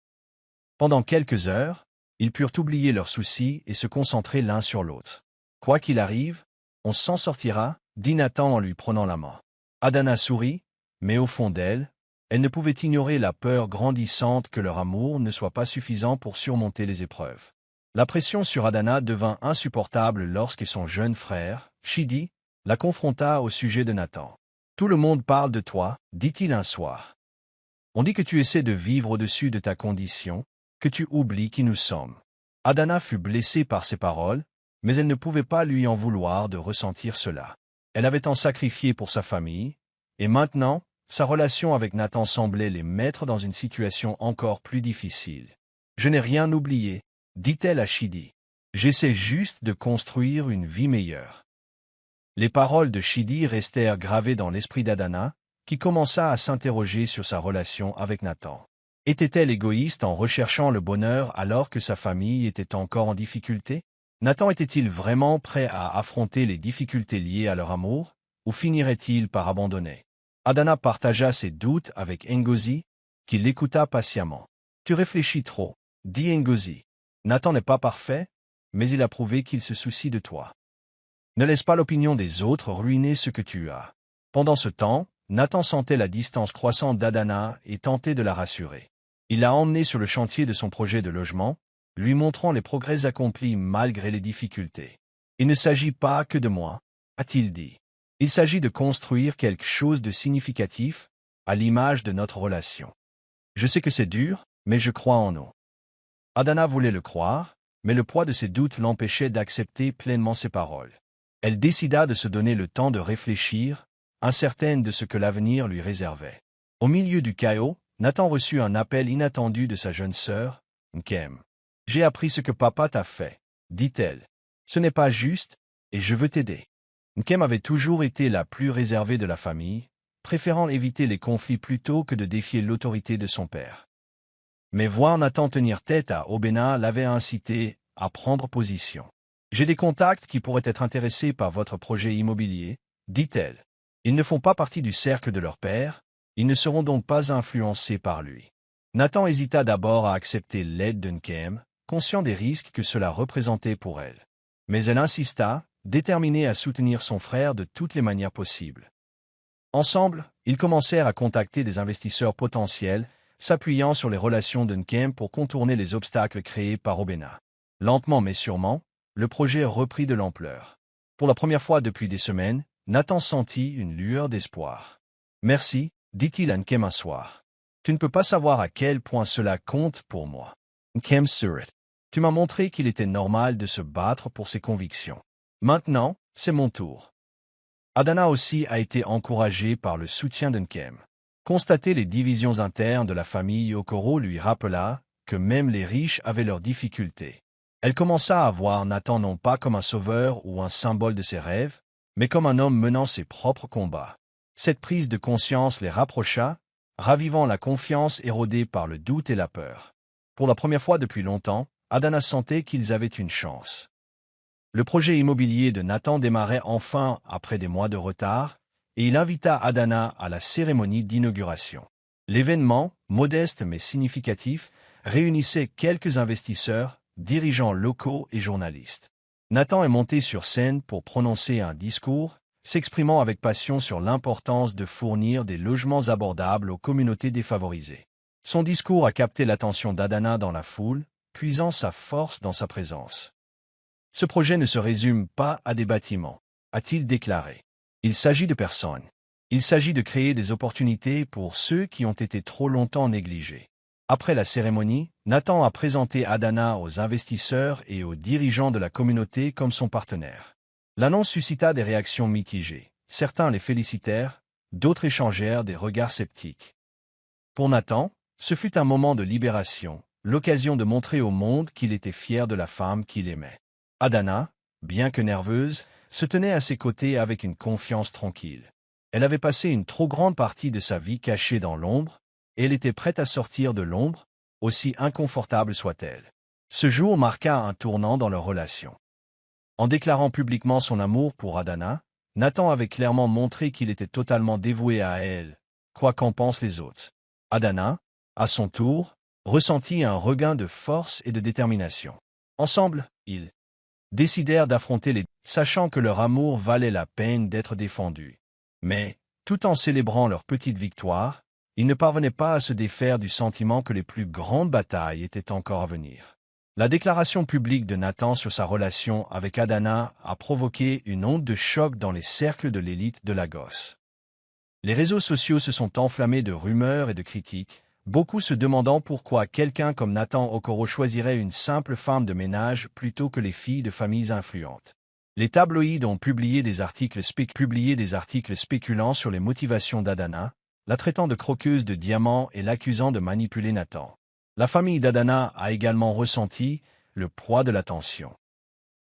Pendant quelques heures, ils purent oublier leurs soucis et se concentrer l'un sur l'autre. « Quoi qu'il arrive, on s'en sortira, » dit Nathan en lui prenant la main. Adana sourit, mais au fond d'elle, elle ne pouvait ignorer la peur grandissante que leur amour ne soit pas suffisant pour surmonter les épreuves. La pression sur Adana devint insupportable lorsque son jeune frère, Shidi, la confronta au sujet de Nathan. « Tout le monde parle de toi, » dit-il un soir. « On dit que tu essaies de vivre au-dessus de ta condition, que tu oublies qui nous sommes. » Adana fut blessée par ces paroles, mais elle ne pouvait pas lui en vouloir de ressentir cela. Elle avait tant sacrifié pour sa famille, et maintenant, sa relation avec Nathan semblait les mettre dans une situation encore plus difficile. « Je n'ai rien oublié, » dit-elle à Shidi. « J'essaie juste de construire une vie meilleure. » Les paroles de Shidi restèrent gravées dans l'esprit d'Adana, qui commença à s'interroger sur sa relation avec Nathan. Était-elle égoïste en recherchant le bonheur alors que sa famille était encore en difficulté? Nathan était-il vraiment prêt à affronter les difficultés liées à leur amour, ou finirait-il par abandonner? Adana partagea ses doutes avec Ngozi, qui l'écouta patiemment. « Tu réfléchis trop, » dit Ngozi. « Nathan n'est pas parfait, mais il a prouvé qu'il se soucie de toi. Ne laisse pas l'opinion des autres ruiner ce que tu as. Pendant ce temps, Nathan sentait la distance croissante d'Adana et tentait de la rassurer. Il l'a emmenée sur le chantier de son projet de logement, lui montrant les progrès accomplis malgré les difficultés. « Il ne s'agit pas que de moi, » a-t-il dit. « Il s'agit de construire quelque chose de significatif, à l'image de notre relation. Je sais que c'est dur, mais je crois en nous. » Adana voulait le croire, mais le poids de ses doutes l'empêchait d'accepter pleinement ses paroles. Elle décida de se donner le temps de réfléchir, incertaine de ce que l'avenir lui réservait. Au milieu du chaos, Nathan reçut un appel inattendu de sa jeune sœur, Nkem. « J'ai appris ce que papa t'a fait, » dit-elle. « Ce n'est pas juste, et je veux t'aider. » Nkem avait toujours été la plus réservée de la famille, préférant éviter les conflits plutôt que de défier l'autorité de son père. Mais voir Nathan tenir tête à Obena l'avait incité à prendre position. « J'ai des contacts qui pourraient être intéressés par votre projet immobilier, » dit-elle. Ils ne font pas partie du cercle de leur père, ils ne seront donc pas influencés par lui. Nathan hésita d'abord à accepter l'aide de Nkem, conscient des risques que cela représentait pour elle. Mais elle insista, déterminée à soutenir son frère de toutes les manières possibles. Ensemble, ils commencèrent à contacter des investisseurs potentiels, s'appuyant sur les relations de Nkem pour contourner les obstacles créés par Obena. Lentement mais sûrement, le projet reprit de l'ampleur. Pour la première fois depuis des semaines, Nathan sentit une lueur d'espoir. « Merci, » dit-il à Nkem un soir. « Tu ne peux pas savoir à quel point cela compte pour moi. » Nkem sourit. « Tu m'as montré qu'il était normal de se battre pour ses convictions. Maintenant, c'est mon tour. » Adana aussi a été encouragée par le soutien de Nkem. Constater les divisions internes de la famille Okoro lui rappela que même les riches avaient leurs difficultés. Elle commença à voir Nathan non pas comme un sauveur ou un symbole de ses rêves, mais comme un homme menant ses propres combats. Cette prise de conscience les rapprocha, ravivant la confiance érodée par le doute et la peur. Pour la première fois depuis longtemps, Adana sentait qu'ils avaient une chance. Le projet immobilier de Nathan démarrait enfin après des mois de retard, et il invita Adana à la cérémonie d'inauguration. L'événement, modeste mais significatif, réunissait quelques investisseurs, dirigeants locaux et journalistes. Nathan est monté sur scène pour prononcer un discours, s'exprimant avec passion sur l'importance de fournir des logements abordables aux communautés défavorisées. Son discours a capté l'attention d'Adana dans la foule, puisant sa force dans sa présence. « Ce projet ne se résume pas à des bâtiments, » a-t-il déclaré. « Il s'agit de personnes. Il s'agit de créer des opportunités pour ceux qui ont été trop longtemps négligés. » Après la cérémonie, Nathan a présenté Adana aux investisseurs et aux dirigeants de la communauté comme son partenaire. L'annonce suscita des réactions mitigées. Certains les félicitèrent, d'autres échangèrent des regards sceptiques. Pour Nathan, ce fut un moment de libération, l'occasion de montrer au monde qu'il était fier de la femme qu'il aimait. Adana, bien que nerveuse, se tenait à ses côtés avec une confiance tranquille. Elle avait passé une trop grande partie de sa vie cachée dans l'ombre, et elle était prête à sortir de l'ombre, aussi inconfortable soit-elle. Ce jour marqua un tournant dans leur relation. En déclarant publiquement son amour pour Adana, Nathan avait clairement montré qu'il était totalement dévoué à elle, quoi qu'en pensent les autres. Adana, à son tour, ressentit un regain de force et de détermination. Ensemble, ils décidèrent d'affronter les sachant que leur amour valait la peine d'être défendu. Mais, tout en célébrant leur petite victoire, ils ne parvenaient pas à se défaire du sentiment que les plus grandes batailles étaient encore à venir. La déclaration publique de Nathan sur sa relation avec Adana a provoqué une onde de choc dans les cercles de l'élite de Lagos. Les réseaux sociaux se sont enflammés de rumeurs et de critiques, beaucoup se demandant pourquoi quelqu'un comme Nathan Okoro choisirait une simple femme de ménage plutôt que les filles de familles influentes. Les tabloïds ont publié des articles spéculant sur les motivations d'Adana, la traitant de croqueuse de diamants et l'accusant de manipuler Nathan. La famille d'Adana a également ressenti le poids de la tension.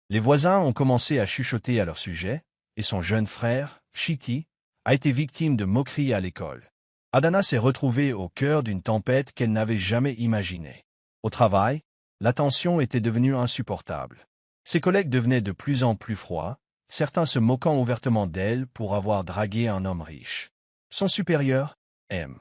Les voisins ont commencé à chuchoter à leur sujet, et son jeune frère, Chiti, a été victime de moqueries à l'école. Adana s'est retrouvée au cœur d'une tempête qu'elle n'avait jamais imaginée. Au travail, la tension était devenue insupportable. Ses collègues devenaient de plus en plus froids, certains se moquant ouvertement d'elle pour avoir dragué un homme riche. Son supérieur, M.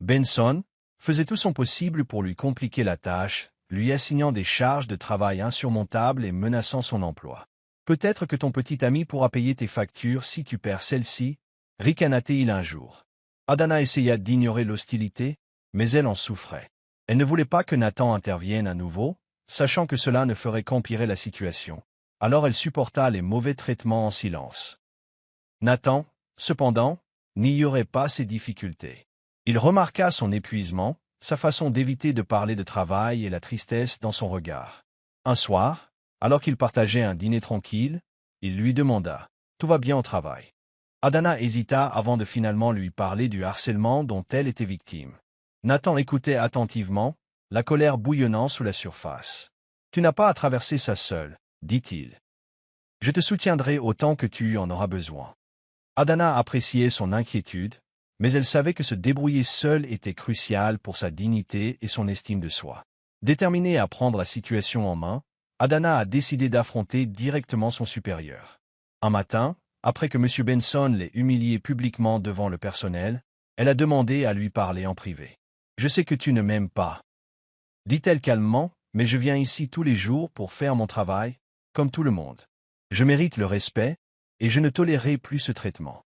Benson, faisait tout son possible pour lui compliquer la tâche, lui assignant des charges de travail insurmontables et menaçant son emploi. Peut-être que ton petit ami pourra payer tes factures si tu perds celles-ci, ricana-t-il un jour. Adana essaya d'ignorer l'hostilité, mais elle en souffrait. Elle ne voulait pas que Nathan intervienne à nouveau, sachant que cela ne ferait qu'empirer la situation. Alors elle supporta les mauvais traitements en silence. Nathan, cependant, n'ignorait pas ses difficultés. Il remarqua son épuisement, sa façon d'éviter de parler de travail et la tristesse dans son regard. Un soir, alors qu'il partageait un dîner tranquille, il lui demanda « Tout va bien au travail ?» Adana hésita avant de finalement lui parler du harcèlement dont elle était victime. Nathan écoutait attentivement, la colère bouillonnant sous la surface. « Tu n'as pas à traverser ça seul, dit-il. Je te soutiendrai autant que tu en auras besoin. » Adana appréciait son inquiétude, mais elle savait que se débrouiller seule était crucial pour sa dignité et son estime de soi. Déterminée à prendre la situation en main, Adana a décidé d'affronter directement son supérieur. Un matin, après que M. Benson l'ait humilié publiquement devant le personnel, elle a demandé à lui parler en privé. « Je sais que tu ne m'aimes pas, » dit-elle calmement, « mais je viens ici tous les jours pour faire mon travail, comme tout le monde. Je mérite le respect, et je ne tolérerai plus ce traitement. »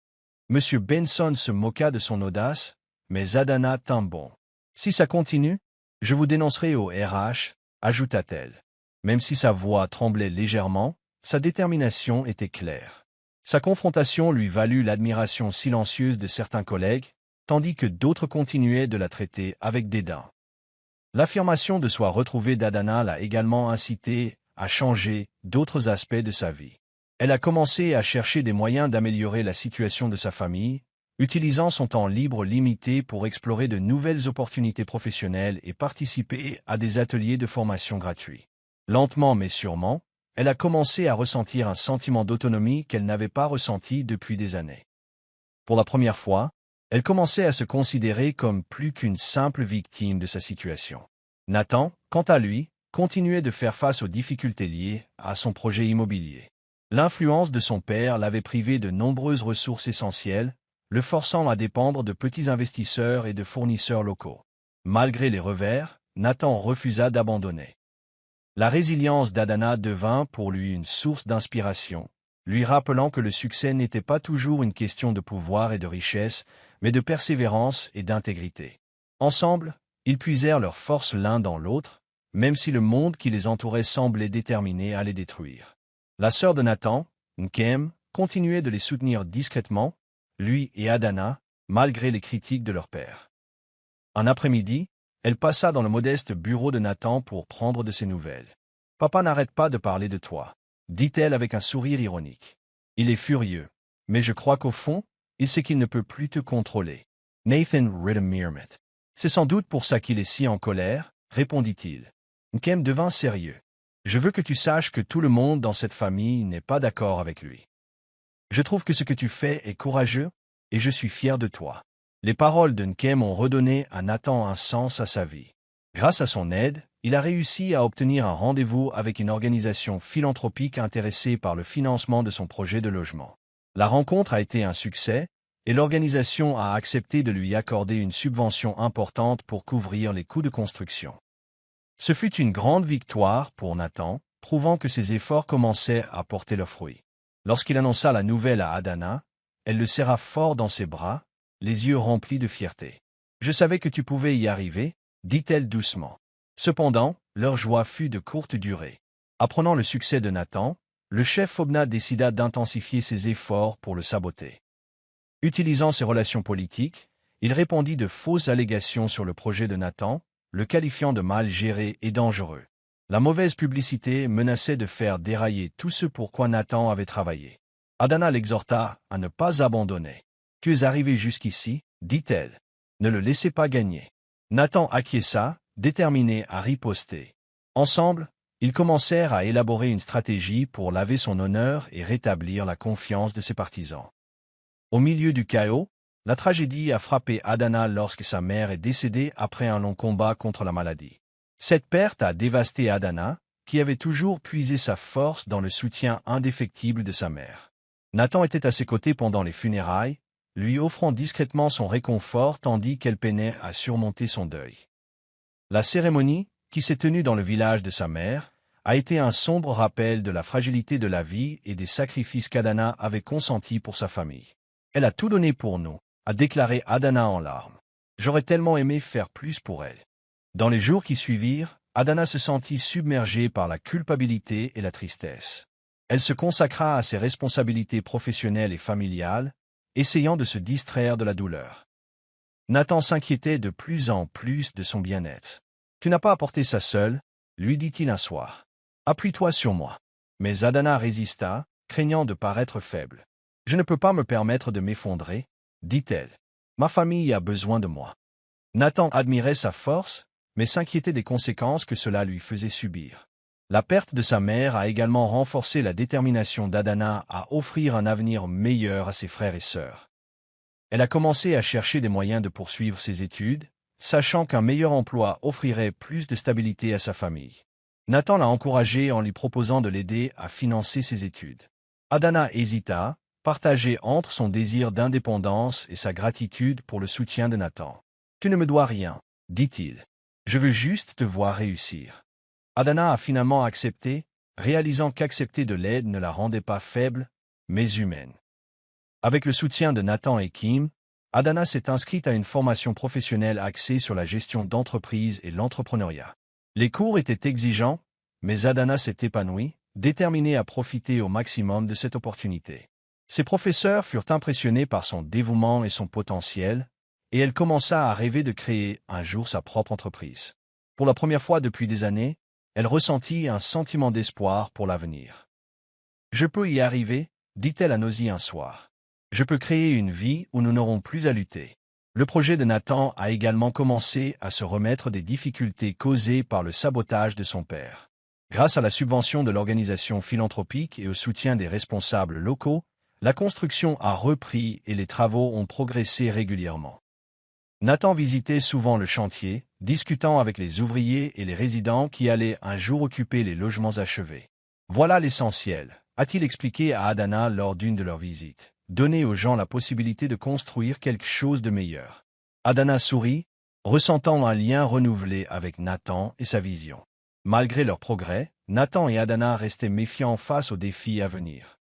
M. Benson se moqua de son audace, mais Adana tint bon. « Si ça continue, je vous dénoncerai au RH, » ajouta-t-elle. Même si sa voix tremblait légèrement, sa détermination était claire. Sa confrontation lui valut l'admiration silencieuse de certains collègues, tandis que d'autres continuaient de la traiter avec dédain. L'affirmation de soi retrouvée d'Adana l'a également incité à changer d'autres aspects de sa vie. Elle a commencé à chercher des moyens d'améliorer la situation de sa famille, utilisant son temps libre limité pour explorer de nouvelles opportunités professionnelles et participer à des ateliers de formation gratuits. Lentement mais sûrement, elle a commencé à ressentir un sentiment d'autonomie qu'elle n'avait pas ressenti depuis des années. Pour la première fois, elle commençait à se considérer comme plus qu'une simple victime de sa situation. Nathan, quant à lui, continuait de faire face aux difficultés liées à son projet immobilier. L'influence de son père l'avait privé de nombreuses ressources essentielles, le forçant à dépendre de petits investisseurs et de fournisseurs locaux. Malgré les revers, Nathan refusa d'abandonner. La résilience d'Adana devint pour lui une source d'inspiration, lui rappelant que le succès n'était pas toujours une question de pouvoir et de richesse, mais de persévérance et d'intégrité. Ensemble, ils puisèrent leurs forces l'un dans l'autre, même si le monde qui les entourait semblait déterminé à les détruire. La sœur de Nathan, Nkem, continuait de les soutenir discrètement, lui et Adana, malgré les critiques de leur père. Un après-midi, elle passa dans le modeste bureau de Nathan pour prendre de ses nouvelles. « Papa n'arrête pas de parler de toi, » dit-elle avec un sourire ironique. « Il est furieux, mais je crois qu'au fond, il sait qu'il ne peut plus te contrôler. » Nathan Rittermeermet. « C'est sans doute pour ça qu'il est si en colère, » répondit-il. Nkem devint sérieux. « Je veux que tu saches que tout le monde dans cette famille n'est pas d'accord avec lui. Je trouve que ce que tu fais est courageux, et je suis fier de toi. » Les paroles de Nkem ont redonné à Nathan un sens à sa vie. Grâce à son aide, il a réussi à obtenir un rendez-vous avec une organisation philanthropique intéressée par le financement de son projet de logement. La rencontre a été un succès, et l'organisation a accepté de lui accorder une subvention importante pour couvrir les coûts de construction. Ce fut une grande victoire pour Nathan, prouvant que ses efforts commençaient à porter leurs fruits. Lorsqu'il annonça la nouvelle à Adana, elle le serra fort dans ses bras, les yeux remplis de fierté. « Je savais que tu pouvais y arriver, » dit-elle doucement. Cependant, leur joie fut de courte durée. Apprenant le succès de Nathan, le chef Fobna décida d'intensifier ses efforts pour le saboter. Utilisant ses relations politiques, il répandit de fausses allégations sur le projet de Nathan, le qualifiant de mal géré et dangereux. La mauvaise publicité menaçait de faire dérailler tout ce pour quoi Nathan avait travaillé. Adana l'exhorta à ne pas abandonner. « Tu es arrivé jusqu'ici, » dit-elle. « Ne le laissez pas gagner. » Nathan acquiesça, déterminé à riposter. Ensemble, ils commencèrent à élaborer une stratégie pour laver son honneur et rétablir la confiance de ses partisans. Au milieu du chaos, la tragédie a frappé Adana lorsque sa mère est décédée après un long combat contre la maladie. Cette perte a dévasté Adana, qui avait toujours puisé sa force dans le soutien indéfectible de sa mère. Nathan était à ses côtés pendant les funérailles, lui offrant discrètement son réconfort tandis qu'elle peinait à surmonter son deuil. La cérémonie, qui s'est tenue dans le village de sa mère, a été un sombre rappel de la fragilité de la vie et des sacrifices qu'Adana avait consentis pour sa famille. Elle a tout donné pour nous, a déclaré Adana en larmes. J'aurais tellement aimé faire plus pour elle. Dans les jours qui suivirent, Adana se sentit submergée par la culpabilité et la tristesse. Elle se consacra à ses responsabilités professionnelles et familiales, essayant de se distraire de la douleur. Nathan s'inquiétait de plus en plus de son bien-être. « Tu n'as pas apporté ça seul ?» lui dit-il un soir. « Appuie-toi sur moi. » Mais Adana résista, craignant de paraître faible. « Je ne peux pas me permettre de m'effondrer, » dit-elle. « Ma famille a besoin de moi. » Nathan admirait sa force, mais s'inquiétait des conséquences que cela lui faisait subir. La perte de sa mère a également renforcé la détermination d'Adana à offrir un avenir meilleur à ses frères et sœurs. Elle a commencé à chercher des moyens de poursuivre ses études, sachant qu'un meilleur emploi offrirait plus de stabilité à sa famille. Nathan l'a encouragée en lui proposant de l'aider à financer ses études. Adana hésita, partagée entre son désir d'indépendance et sa gratitude pour le soutien de Nathan. « Tu ne me dois rien, » dit-il. « Je veux juste te voir réussir. » Adana a finalement accepté, réalisant qu'accepter de l'aide ne la rendait pas faible, mais humaine. Avec le soutien de Nathan et Kim, Adana s'est inscrite à une formation professionnelle axée sur la gestion d'entreprise et l'entrepreneuriat. Les cours étaient exigeants, mais Adana s'est épanouie, déterminée à profiter au maximum de cette opportunité. Ses professeurs furent impressionnés par son dévouement et son potentiel, et elle commença à rêver de créer un jour sa propre entreprise. Pour la première fois depuis des années, elle ressentit un sentiment d'espoir pour l'avenir. « Je peux y arriver », dit-elle à Nosy un soir. « Je peux créer une vie où nous n'aurons plus à lutter. » Le projet de Nathan a également commencé à se remettre des difficultés causées par le sabotage de son père. Grâce à la subvention de l'organisation philanthropique et au soutien des responsables locaux, la construction a repris et les travaux ont progressé régulièrement. Nathan visitait souvent le chantier, discutant avec les ouvriers et les résidents qui allaient un jour occuper les logements achevés. « Voilà l'essentiel », a-t-il expliqué à Adana lors d'une de leurs visites. « Donner aux gens la possibilité de construire quelque chose de meilleur. » Adana sourit, ressentant un lien renouvelé avec Nathan et sa vision. Malgré leur progrès, Nathan et Adana restaient méfiants face aux défis à venir.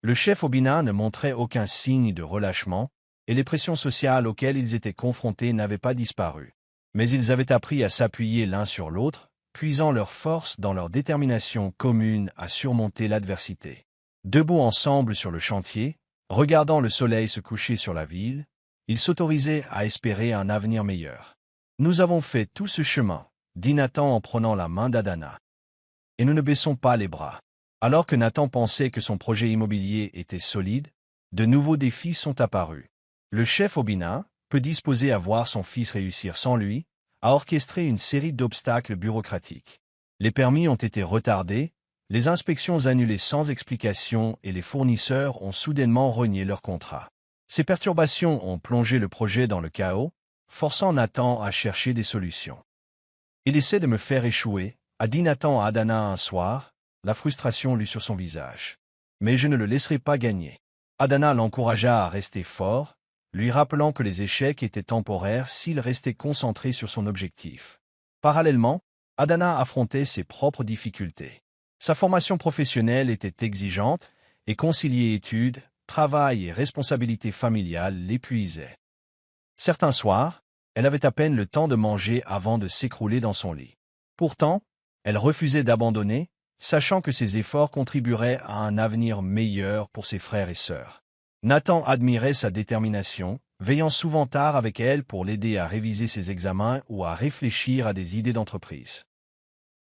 Le chef Obina ne montrait aucun signe de relâchement, et les pressions sociales auxquelles ils étaient confrontés n'avaient pas disparu. Mais ils avaient appris à s'appuyer l'un sur l'autre, puisant leur force dans leur détermination commune à surmonter l'adversité. Debout ensemble sur le chantier, regardant le soleil se coucher sur la ville, ils s'autorisaient à espérer un avenir meilleur. « Nous avons fait tout ce chemin, » dit Nathan en prenant la main d'Adana. « Et nous ne baissons pas les bras. » Alors que Nathan pensait que son projet immobilier était solide, de nouveaux défis sont apparus. Le chef Obina, peu disposé à voir son fils réussir sans lui, a orchestré une série d'obstacles bureaucratiques. Les permis ont été retardés, les inspections annulées sans explication et les fournisseurs ont soudainement renié leur contrat. Ces perturbations ont plongé le projet dans le chaos, forçant Nathan à chercher des solutions. « Il essaie de me faire échouer », a dit Nathan à Adana un soir, la frustration lue sur son visage. « Mais je ne le laisserai pas gagner. » Adana l'encouragea à rester fort, lui rappelant que les échecs étaient temporaires s'il restait concentré sur son objectif. Parallèlement, Adana affrontait ses propres difficultés. Sa formation professionnelle était exigeante, et concilier études, travail et responsabilités familiales l'épuisait. Certains soirs, elle avait à peine le temps de manger avant de s'écrouler dans son lit. Pourtant, elle refusait d'abandonner, sachant que ses efforts contribueraient à un avenir meilleur pour ses frères et sœurs. Nathan admirait sa détermination, veillant souvent tard avec elle pour l'aider à réviser ses examens ou à réfléchir à des idées d'entreprise.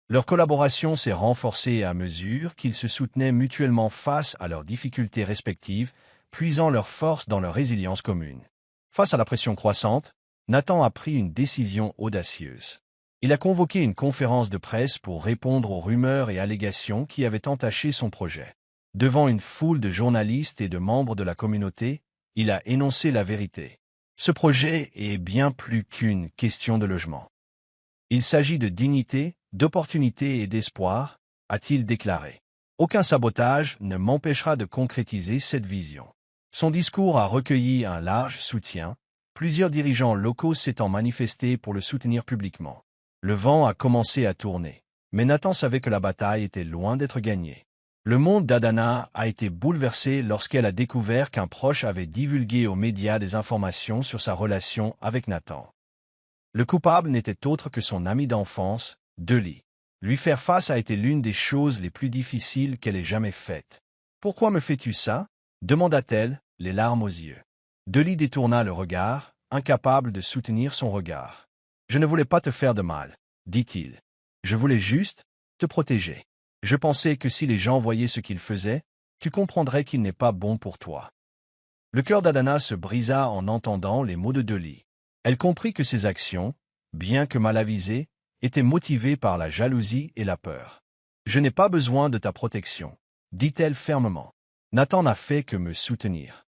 Leur collaboration s'est renforcée à mesure qu'ils se soutenaient mutuellement face à leurs difficultés respectives, puisant leur force dans leur résilience commune. Face à la pression croissante, Nathan a pris une décision audacieuse. Il a convoqué une conférence de presse pour répondre aux rumeurs et allégations qui avaient entaché son projet. Devant une foule de journalistes et de membres de la communauté, il a énoncé la vérité. Ce projet est bien plus qu'une question de logement. Il s'agit de dignité, d'opportunité et d'espoir, a-t-il déclaré. Aucun sabotage ne m'empêchera de concrétiser cette vision. Son discours a recueilli un large soutien, plusieurs dirigeants locaux s'étant manifestés pour le soutenir publiquement. Le vent a commencé à tourner. Mais Nathan savait que la bataille était loin d'être gagnée. Le monde d'Adana a été bouleversé lorsqu'elle a découvert qu'un proche avait divulgué aux médias des informations sur sa relation avec Nathan. Le coupable n'était autre que son ami d'enfance, Deli. Lui faire face a été l'une des choses les plus difficiles qu'elle ait jamais faites. « Pourquoi me fais-tu ça ?» demanda-t-elle, les larmes aux yeux. Deli détourna le regard, incapable de soutenir son regard. « Je ne voulais pas te faire de mal, » dit-il. « Je voulais juste te protéger. Je pensais que si les gens voyaient ce qu'il faisait, tu comprendrais qu'il n'est pas bon pour toi. » Le cœur d'Adana se brisa en entendant les mots de Deli. Elle comprit que ses actions, bien que mal avisées, étaient motivées par la jalousie et la peur. « Je n'ai pas besoin de ta protection, » dit-elle fermement. « Nathan n'a fait que me soutenir.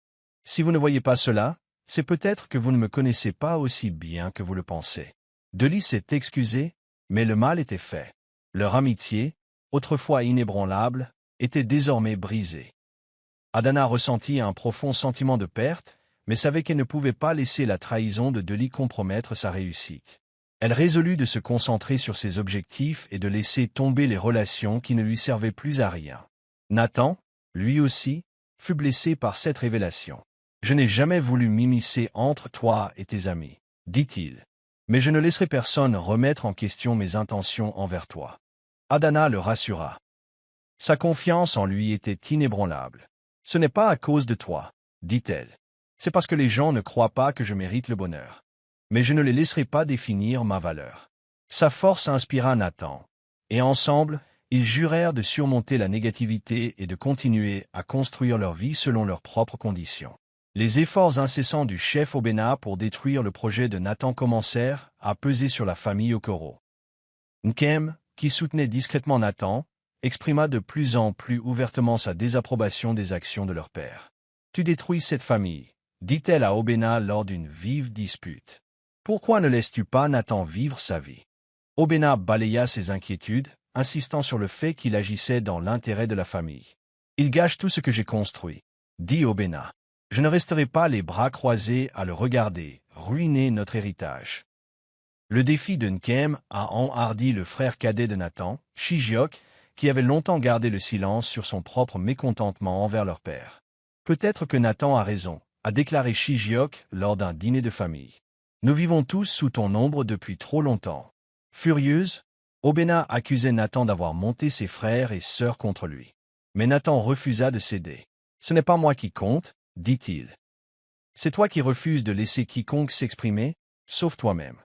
Si vous ne voyez pas cela, c'est peut-être que vous ne me connaissez pas aussi bien que vous le pensez. » Deli s'est excusé, mais le mal était fait. Leur amitié, autrefois inébranlable, était désormais brisée. Adana ressentit un profond sentiment de perte, mais savait qu'elle ne pouvait pas laisser la trahison de Deli compromettre sa réussite. Elle résolut de se concentrer sur ses objectifs et de laisser tomber les relations qui ne lui servaient plus à rien. Nathan, lui aussi, fut blessé par cette révélation. « Je n'ai jamais voulu m'immiscer entre toi et tes amis, » dit-il. « Mais je ne laisserai personne remettre en question mes intentions envers toi. » Adana le rassura. Sa confiance en lui était inébranlable. « Ce n'est pas à cause de toi, » dit-elle. « C'est parce que les gens ne croient pas que je mérite le bonheur. Mais je ne les laisserai pas définir ma valeur. » Sa force inspira Nathan, et ensemble, ils jurèrent de surmonter la négativité et de continuer à construire leur vie selon leurs propres conditions. Les efforts incessants du chef Obena pour détruire le projet de Nathan commencèrent à peser sur la famille Okoro. Nkem, qui soutenait discrètement Nathan, exprima de plus en plus ouvertement sa désapprobation des actions de leur père. « Tu détruis cette famille, » dit-elle à Obena lors d'une vive dispute. « Pourquoi ne laisses-tu pas Nathan vivre sa vie ?» Obena balaya ses inquiétudes, insistant sur le fait qu'il agissait dans l'intérêt de la famille. « Il gâche tout ce que j'ai construit, » dit Obena. « Je ne resterai pas les bras croisés à le regarder ruiner notre héritage. » Le défi de Nkem a enhardi le frère cadet de Nathan, Shijiok, qui avait longtemps gardé le silence sur son propre mécontentement envers leur père. « Peut-être que Nathan a raison, » a déclaré Shijiok lors d'un dîner de famille. « Nous vivons tous sous ton ombre depuis trop longtemps. » Furieuse, Obena accusait Nathan d'avoir monté ses frères et sœurs contre lui. Mais Nathan refusa de céder. « Ce n'est pas moi qui compte, » dit-il. « C'est toi qui refuses de laisser quiconque s'exprimer, sauf toi-même. »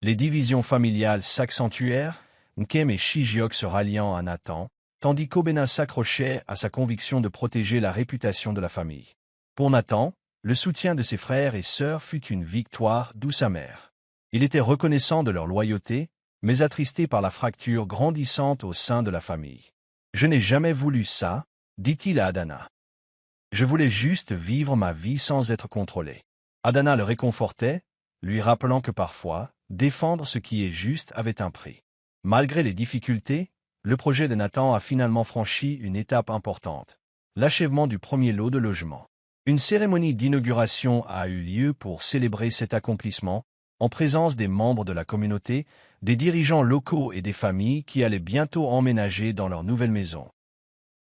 Les divisions familiales s'accentuèrent, Nkem et Shijiok se ralliant à Nathan, tandis qu'Obena s'accrochait à sa conviction de protéger la réputation de la famille. Pour Nathan, le soutien de ses frères et sœurs fut une victoire douce amère. Il était reconnaissant de leur loyauté, mais attristé par la fracture grandissante au sein de la famille. « Je n'ai jamais voulu ça, » dit-il à Adana. « Je voulais juste vivre ma vie sans être contrôlé. » Adana le réconfortait, lui rappelant que parfois, défendre ce qui est juste avait un prix. Malgré les difficultés, le projet de Nathan a finalement franchi une étape importante, l'achèvement du premier lot de logements. Une cérémonie d'inauguration a eu lieu pour célébrer cet accomplissement, en présence des membres de la communauté, des dirigeants locaux et des familles qui allaient bientôt emménager dans leur nouvelle maison.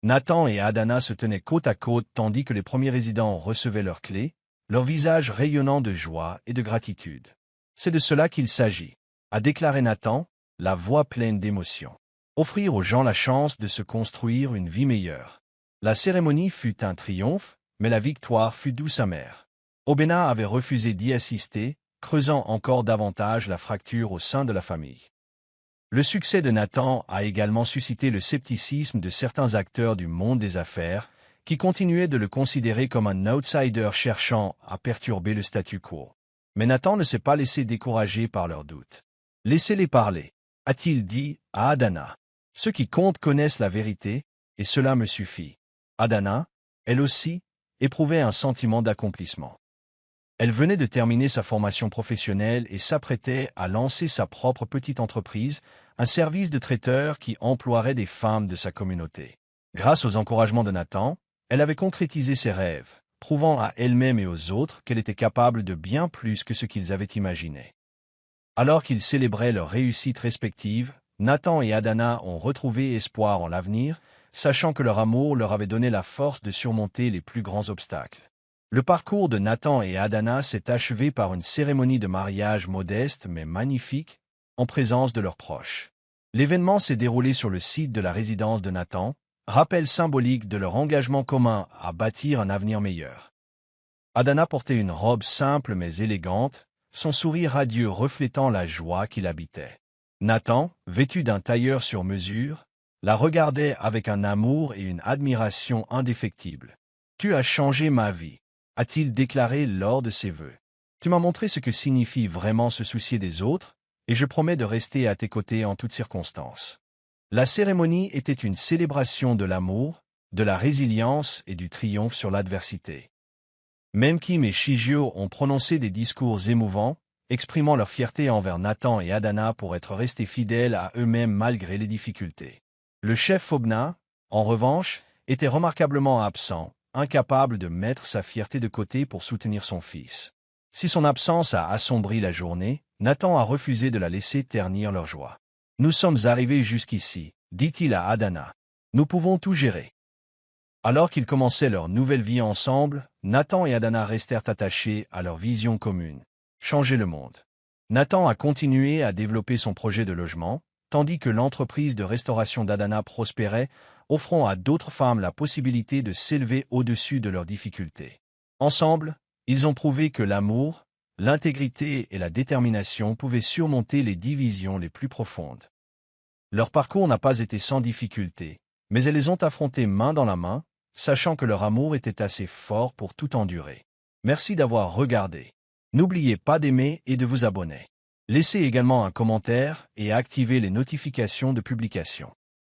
Nathan et Adana se tenaient côte à côte tandis que les premiers résidents recevaient leurs clés, leurs visages rayonnant de joie et de gratitude. « C'est de cela qu'il s'agit, » a déclaré Nathan, la voix pleine d'émotion. « Offrir aux gens la chance de se construire une vie meilleure. » La cérémonie fut un triomphe, mais la victoire fut douce amère. Obena avait refusé d'y assister, creusant encore davantage la fracture au sein de la famille. Le succès de Nathan a également suscité le scepticisme de certains acteurs du monde des affaires, qui continuaient de le considérer comme un outsider cherchant à perturber le statu quo. Mais Nathan ne s'est pas laissé décourager par leurs doutes. « Laissez-les parler, » a-t-il dit à Adana. « Ceux qui comptent connaissent la vérité, et cela me suffit. » Adana, elle aussi, éprouvait un sentiment d'accomplissement. Elle venait de terminer sa formation professionnelle et s'apprêtait à lancer sa propre petite entreprise, un service de traiteur qui emploierait des femmes de sa communauté. Grâce aux encouragements de Nathan, elle avait concrétisé ses rêves, prouvant à elle-même et aux autres qu'elle était capable de bien plus que ce qu'ils avaient imaginé. Alors qu'ils célébraient leur réussite respective, Nathan et Adana ont retrouvé espoir en l'avenir, sachant que leur amour leur avait donné la force de surmonter les plus grands obstacles. Le parcours de Nathan et Adana s'est achevé par une cérémonie de mariage modeste mais magnifique, en présence de leurs proches. L'événement s'est déroulé sur le site de la résidence de Nathan, rappel symbolique de leur engagement commun à bâtir un avenir meilleur. Adana portait une robe simple mais élégante, son sourire radieux reflétant la joie qui l'habitait. Nathan, vêtu d'un tailleur sur mesure, la regardait avec un amour et une admiration indéfectibles. « Tu as changé ma vie », a-t-il déclaré lors de ses vœux. « Tu m'as montré ce que signifie vraiment se soucier des autres, et je promets de rester à tes côtés en toutes circonstances. » La cérémonie était une célébration de l'amour, de la résilience et du triomphe sur l'adversité. Même Kim et Shigio ont prononcé des discours émouvants, exprimant leur fierté envers Nathan et Adana pour être restés fidèles à eux-mêmes malgré les difficultés. Le chef Phobna, en revanche, était remarquablement absent, incapable de mettre sa fierté de côté pour soutenir son fils. Si son absence a assombri la journée, Nathan a refusé de la laisser ternir leur joie. « Nous sommes arrivés jusqu'ici, dit-il à Adana. Nous pouvons tout gérer. » Alors qu'ils commençaient leur nouvelle vie ensemble, Nathan et Adana restèrent attachés à leur vision commune. Changer le monde. Nathan a continué à développer son projet de logement, tandis que l'entreprise de restauration d'Adana prospérait, offrant à d'autres femmes la possibilité de s'élever au-dessus de leurs difficultés. Ensemble, ils ont prouvé que l'amour, l'intégrité et la détermination pouvaient surmonter les divisions les plus profondes. Leur parcours n'a pas été sans difficulté, mais elles les ont affrontés main dans la main, sachant que leur amour était assez fort pour tout endurer. Merci d'avoir regardé. N'oubliez pas d'aimer et de vous abonner. Laissez également un commentaire et activez les notifications de publication.